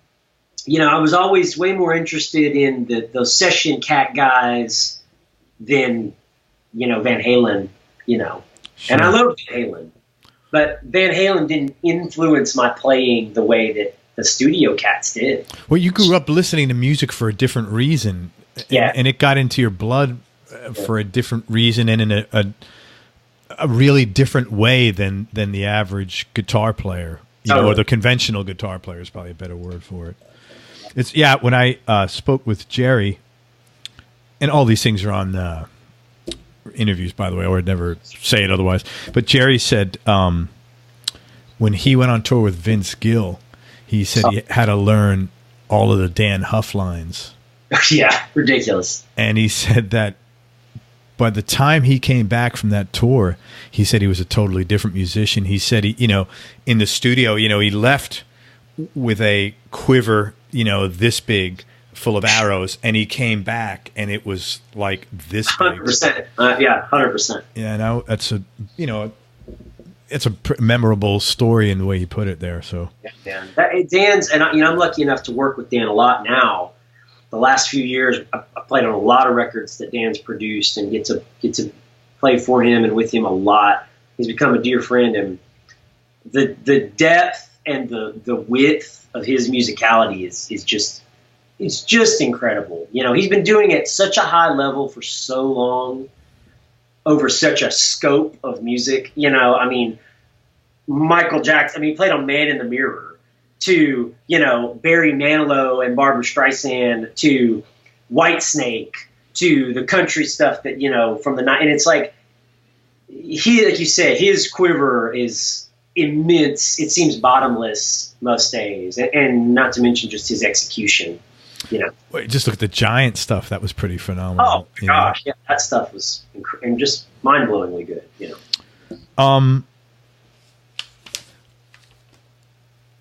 was always way more interested in those session cat guys than, Van Halen, Sure. And I love Van Halen. But Van Halen didn't influence my playing the way that the studio cats did. Well, you grew up listening to music for a different reason. And it got into your blood for a different reason and in a really different way than the average guitar player, or the conventional guitar player is probably a better word for it. When I spoke with Jerry, and all these things are on interviews, by the way, I would never say it otherwise. But Jerry said when he went on tour with Vince Gill, he said he had to learn all of the Dan Huff lines. Yeah, ridiculous. And he said that by the time he came back from that tour, he said he was a totally different musician. He said in the studio, he left with a quiver, this big, full of arrows, and he came back and it was like this big. 100%. 100%. Yeah, now that's it's a memorable story in the way he put it there. So yeah, Dan's, and I'm lucky enough to work with Dan a lot now. The last few years, I played on a lot of records that Dan's produced and get to play for him and with him a lot. He's become a dear friend, and the depth and the width of his musicality is just incredible. He's been doing it at such a high level for so long. over such a scope of music. You know, I mean, Michael Jackson, I mean, he played on Man in the Mirror, to, you know, Barry Manilow and Barbra Streisand, to Whitesnake, to the country stuff that, you know, from the night. And it's like, like you said, his quiver is immense. It seems bottomless most days. And not to mention just his execution, you know. Wait, just look at the Giant stuff. That was pretty phenomenal. Oh, gosh. Yeah, that stuff was and just mind-blowingly good, you know.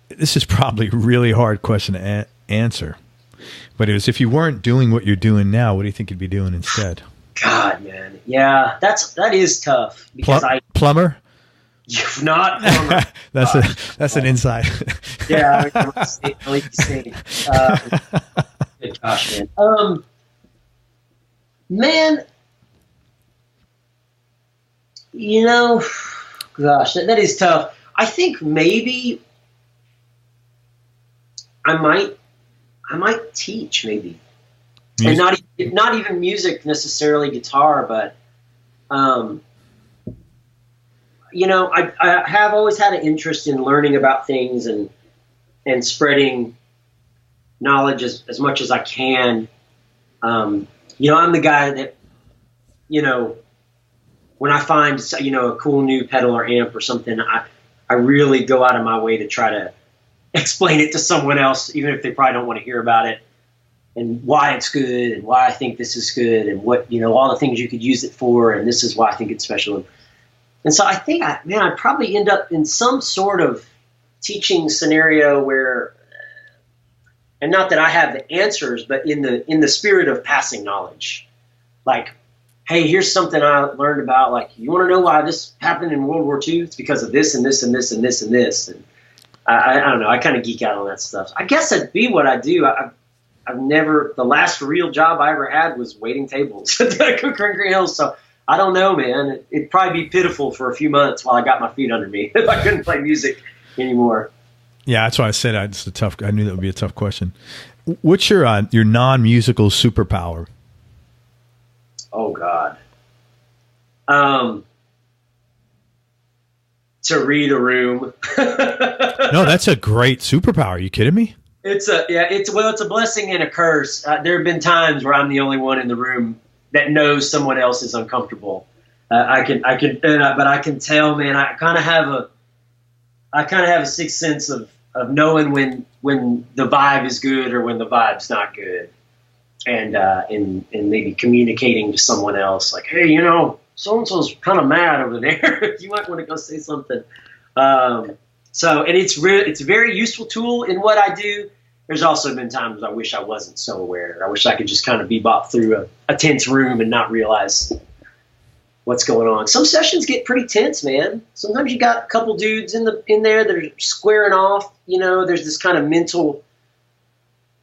This is probably a really hard question to answer, but it was, if you weren't doing what you're doing now, what do you think you'd be doing instead? God, man. Yeah, that is tough because plumber? Not plumber. That's an insight. Yeah, I like to say. Gosh, man. Man, you know, gosh, that is tough. I think maybe I might teach, maybe, music. And not even music necessarily, guitar, but you know, I have always had an interest in learning about things and spreading knowledge as much as I can. You know, I'm the guy that, you know, when I find, you know, a cool new pedal or amp or something, I really go out of my way to try to explain it to someone else, even if they probably don't want to hear about it, and why it's good and why I think this is good and what, you know, all the things you could use it for, and this is why I think it's special. And so I think, I'd probably end up in some sort of teaching scenario where, and not that I have the answers, but in the spirit of passing knowledge, like, hey, here's something I learned about. Like, you want to know why this happened in World War II? It's because of this and this and this and this and this. And I don't know. I kind of geek out on that stuff. I guess that'd be what I do. I've never, the last real job I ever had was waiting tables at Green Hills. So I don't know, man. It'd probably be pitiful for a few months while I got my feet under me if I couldn't play music anymore. Yeah, that's why I said it's a tough. I knew that would be a tough question. What's your non-musical superpower? Oh God. To read a room. No, that's a great superpower. Are you kidding me? It's a blessing and a curse. There have been times where I'm the only one in the room that knows someone else is uncomfortable. But I can tell, man. I kind of have a sixth sense of knowing when the vibe is good or when the vibe's not good, and maybe communicating to someone else like, hey, you know, so and so's kind of mad over there. You might want to go say something. So, and it's a very useful tool in what I do. There's also been times I wish I wasn't so aware. I wish I could just kind of bebop through a tense room and not realize what's going on. Some sessions get pretty tense, man. Sometimes you got a couple dudes in there that are squaring off. You know, there's this kind of mental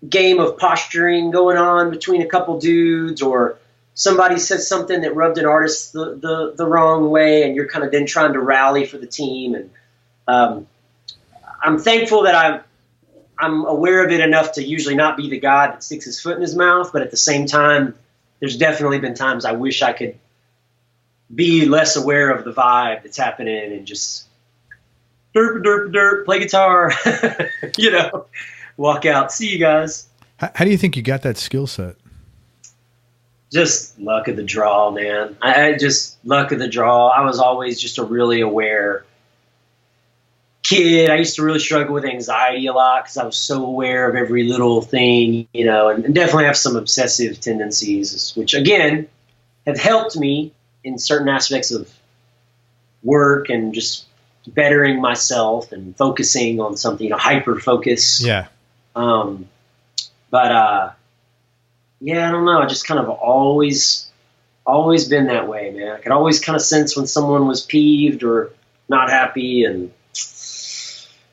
game of posturing going on between a couple dudes, or somebody says something that rubbed an artist the wrong way, and you're kind of then trying to rally for the team. And I'm thankful that I'm aware of it enough to usually not be the guy that sticks his foot in his mouth, but at the same time, there's definitely been times I wish I could be less aware of the vibe that's happening and just derp, play guitar, you know, walk out, see you guys. How do you think you got that skill set? Just luck of the draw, man. I just luck of the draw. I was always just a really aware kid. I used to really struggle with anxiety a lot because I was so aware of every little thing, you know, and definitely have some obsessive tendencies, which again have helped me in certain aspects of work and just bettering myself and focusing on something, you know, hyper focus. Yeah. Yeah, I don't know. I just kind of always been that way, man. I could always kind of sense when someone was peeved or not happy, and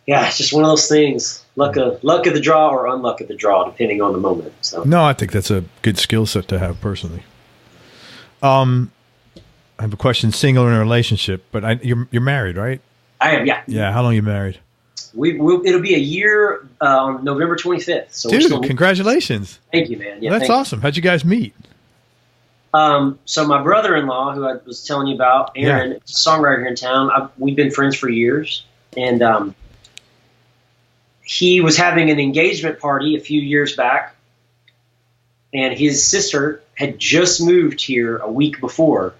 yeah, it's just one of those things. Luck of the draw or unluck of the draw, depending on the moment. So no, I think that's a good skill set to have personally. I have a question: single or in a relationship? But you're married, right? I am. Yeah. Yeah. How long are you married? It'll be a year on November 25th. So dude, congratulations! Thank you, man. Yeah, that's awesome. How'd you guys meet? So my brother-in-law, who I was telling you about, Aaron, is a songwriter here in town. We've been friends for years, and he was having an engagement party a few years back, and his sister had just moved here a week before.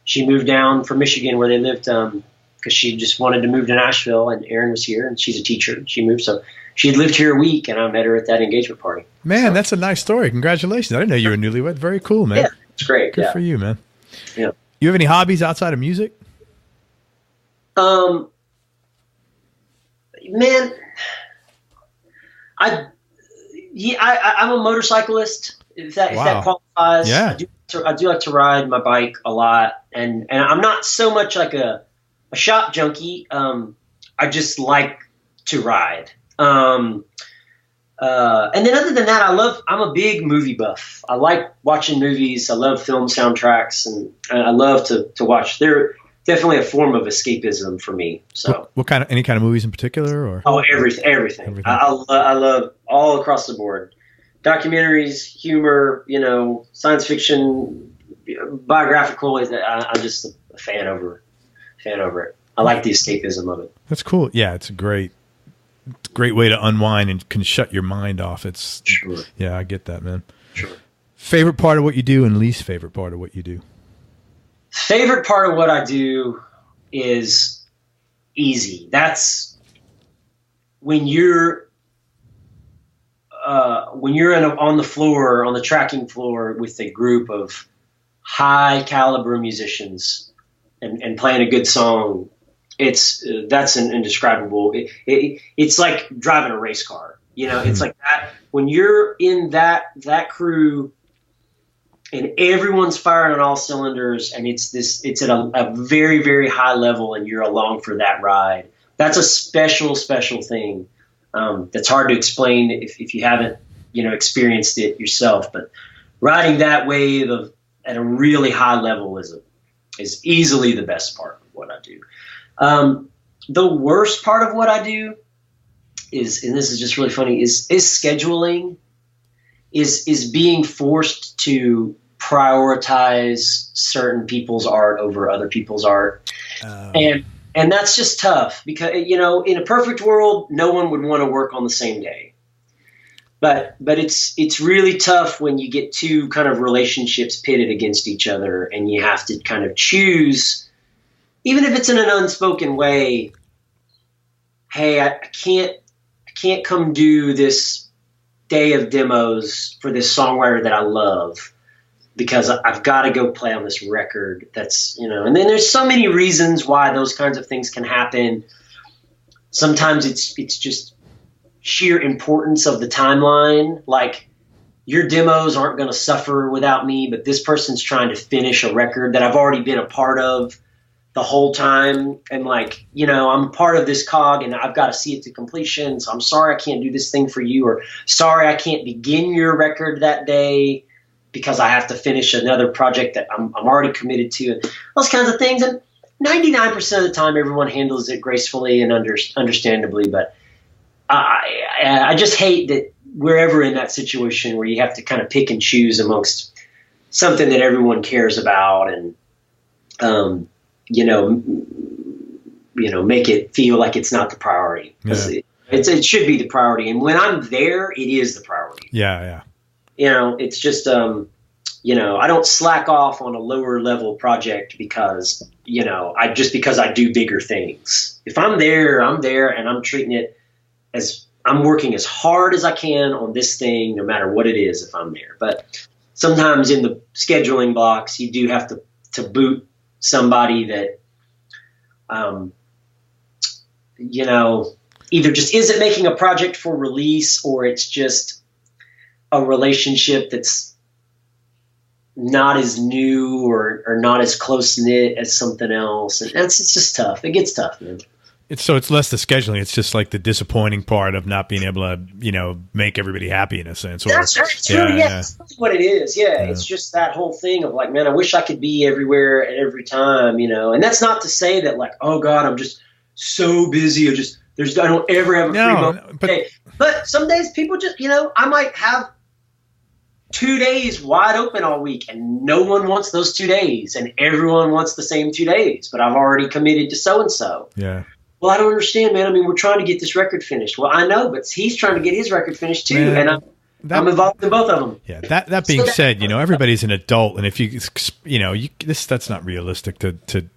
She moved down from Michigan where they lived because she just wanted to move to Nashville, and Aaron was here, and she's a teacher. She moved, so she had lived here a week, and I met her at that engagement party. Man, that's a nice story. Congratulations. I didn't know you were newlywed. Very cool, man. Yeah, it's great. Good for you, man. Yeah. You have any hobbies outside of music? Man, I'm a motorcyclist. If that qualifies, yeah. I do like to ride my bike a lot, and I'm not so much like a shop junkie. I just like to ride. And then other than that, I'm a big movie buff. I like watching movies. I love film soundtracks, and I love to watch. They're definitely a form of escapism for me. So any kind of movies in particular, or? Oh, everything. I love all across the board. Documentaries, humor, science fiction, biographical. I'm just a fan over it. I like the escapism of it. That's cool. Yeah, it's a great way to unwind and can shut your mind off. Sure. Yeah, I get that, man. Sure. Favorite part of what you do and least favorite part of what you do? Favorite part of what I do is easy. That's when you're on the floor, on the tracking floor with a group of high caliber musicians and playing a good song. That's an indescribable. It's like driving a race car. It's like that when you're in that crew and everyone's firing on all cylinders, and it's at a very, very high level, and you're along for that ride. That's a special thing. That's hard to explain if you haven't, experienced it yourself. But riding that wave at a really high level is easily the best part of what I do. The worst part of what I do is, and this is just really funny, is scheduling, is being forced to prioritize certain people's art over other people's art. And that's just tough because, in a perfect world, no one would want to work on the same day. But it's really tough when you get two kind of relationships pitted against each other, and you have to kind of choose, even if it's in an unspoken way. Hey, I can't come do this day of demos for this songwriter that I love, because I've got to go play on this record. That's, and then there's so many reasons why those kinds of things can happen. Sometimes it's just sheer importance of the timeline. Like, your demos aren't going to suffer without me, but this person's trying to finish a record that I've already been a part of the whole time. And I'm part of this cog, and I've got to see it to completion. So I'm sorry I can't do this thing for you, or sorry I can't begin your record that day because I have to finish another project that I'm already committed to, and those kinds of things. And 99% of the time, everyone handles it gracefully and understandably. But I just hate that we're ever in that situation where you have to kind of pick and choose amongst something that everyone cares about, and make it feel like it's not the priority. Yeah. It should be the priority, and when I'm there, it is the priority. Yeah. It's just, I don't slack off on a lower level project because I do bigger things. If I'm there, and I'm treating it as I'm working as hard as I can on this thing, no matter what it is, if I'm there. But sometimes in the scheduling blocks, you do have to boot somebody that, either just isn't making a project for release, or it's just a relationship that's not as new or not as close knit as something else. And it's just tough. It gets tough, man. It's less the scheduling. It's just like the disappointing part of not being able to, make everybody happy in a sense. That's right. True. Yeah. That's what it is. Yeah. It's just that whole thing of like, man, I wish I could be everywhere at every time, and that's not to say that like, oh God, I'm just so busy. I don't ever have a free moment. But some days people just, I might have 2 days wide open all week, and no one wants those 2 days, and everyone wants the same 2 days, but I've already committed to so-and-so. Yeah. Well, I don't understand, man. I mean, we're trying to get this record finished. Well, I know, but he's trying to get his record finished too, Man, and I'm involved in both of them. Yeah. That being said, everybody's an adult, and if that's not realistic to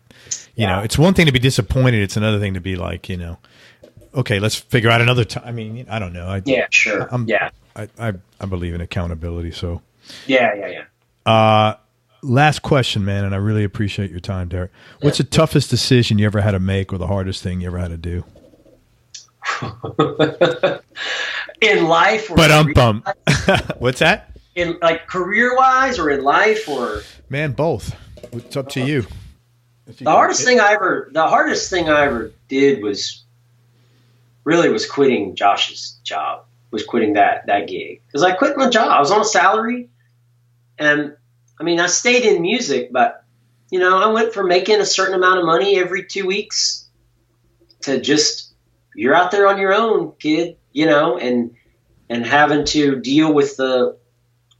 it's one thing to be disappointed. It's another thing to be like, okay, let's figure out another time. I mean, I don't know. Yeah, sure. I believe in accountability. So yeah. Last question, man, and I really appreciate your time, Derek. What's the toughest decision you ever had to make, or the hardest thing you ever had to do? In life, or what's that? In like career-wise, or in life, or man, both. It's up to you. The hardest thing I ever did was quitting Josh's job. Was quitting that gig, because I quit my job. I was on a salary, and I mean, I stayed in music, but I went from making a certain amount of money every 2 weeks to just, you're out there on your own, kid, and having to deal with the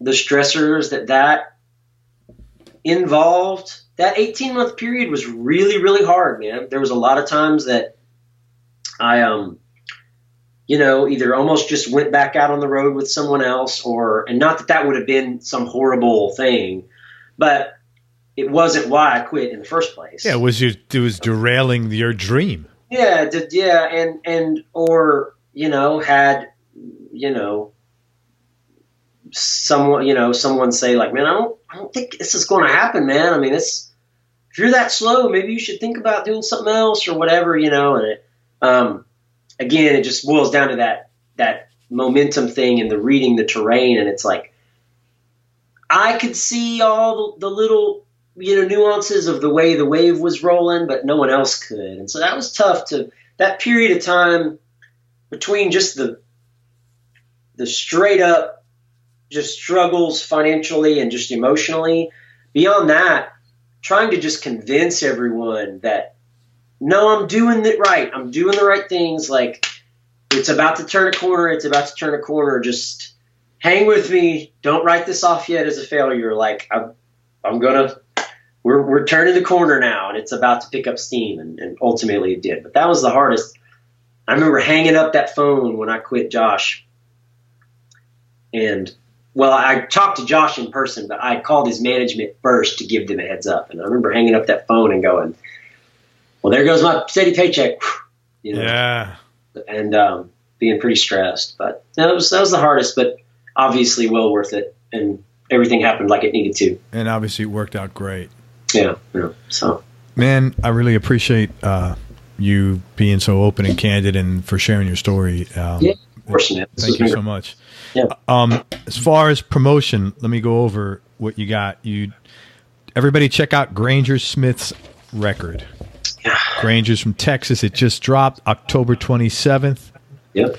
stressors that involved. That 18-month period was really, really hard, man. There was a lot of times that I, either almost just went back out on the road with someone else, and not that would have been some horrible thing, but it wasn't why I quit in the first place. Yeah, it was derailing your dream. Yeah, or had someone say like, man, I don't think this is going to happen, man. I mean, if you're that slow, maybe you should think about doing something else or whatever, and it, again, it just boils down to that momentum thing and the reading the terrain. And it's like, I could see all the little, nuances of the way the wave was rolling, but no one else could. And so that was tough that period of time between just the straight up just struggles financially and just emotionally. Beyond that, trying to just convince everyone that, no, I'm doing it right. I'm doing the right things. Like, it's about to turn a corner. It's about to turn a corner. Just hang with me. Don't write this off yet as a failure. Like, we're turning the corner now, and it's about to pick up steam. And ultimately it did. But that was the hardest. I remember hanging up that phone when I quit Josh. And, well, I talked to Josh in person, but I called his management first to give them a heads up. And I remember hanging up that phone and going, well, there goes my steady paycheck. Yeah. And being pretty stressed. But that was the hardest, but obviously well worth it. And everything happened like it needed to. And obviously it worked out great. Yeah. So, man, I really appreciate you being so open and candid and for sharing your story. Yeah, of course, man. Thank you so much. Yeah. As far as promotion, let me go over what you got. Everybody check out Granger Smith's record. Yeah. Granger's from Texas. It just dropped October 27th. Yep.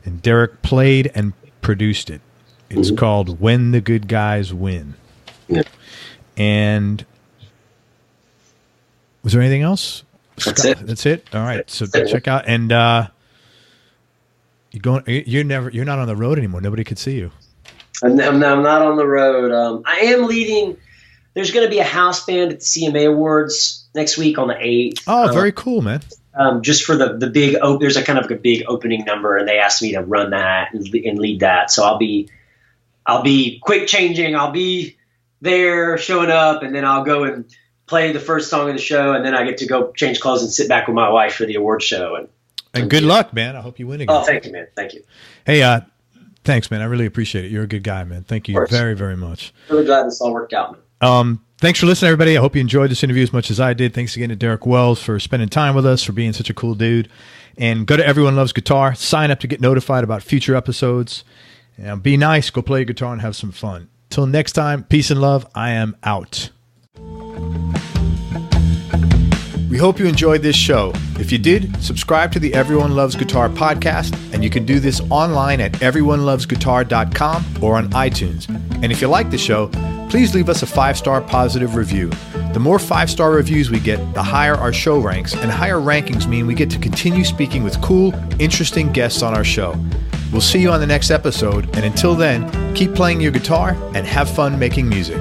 And Derek played and produced it. It's called When the Good Guys Win. Yeah. And was there anything else? That's it. That's it. All right. So check out, and you're not on the road anymore. Nobody could see you. I'm not on the road. I am leading. There's going to be a house band at the CMA Awards next week on the 8th. Oh, very cool, man. Just for the big, there's a kind of a big opening number, and they asked me to run that and lead that. So I'll be quick changing. I'll be there showing up, and then I'll go and play the first song of the show, and then I get to go change clothes and sit back with my wife for the award show. And good luck, man. I hope you win again. Oh, thank you, man. Thank you. Hey, thanks, man. I really appreciate it. You're a good guy, man. Thank you very, very much. Really glad this all worked out, man. Thanks for listening, everybody. I hope you enjoyed this interview as much as I did. Thanks again to Derek Wells for spending time with us, for being such a cool dude. And go to Everyone Loves Guitar. Sign up to get notified about future episodes. And be nice. Go play your guitar and have some fun. Till next time, peace and love. I am out. We hope you enjoyed this show. If you did, subscribe to the Everyone Loves Guitar podcast, and you can do this online at everyonelovesguitar.com or on iTunes. And if you like the show, please leave us a 5-star positive review. The more 5-star reviews we get, the higher our show ranks, and higher rankings mean we get to continue speaking with cool, interesting guests on our show. We'll see you on the next episode, and until then, Keep playing your guitar and have fun making music.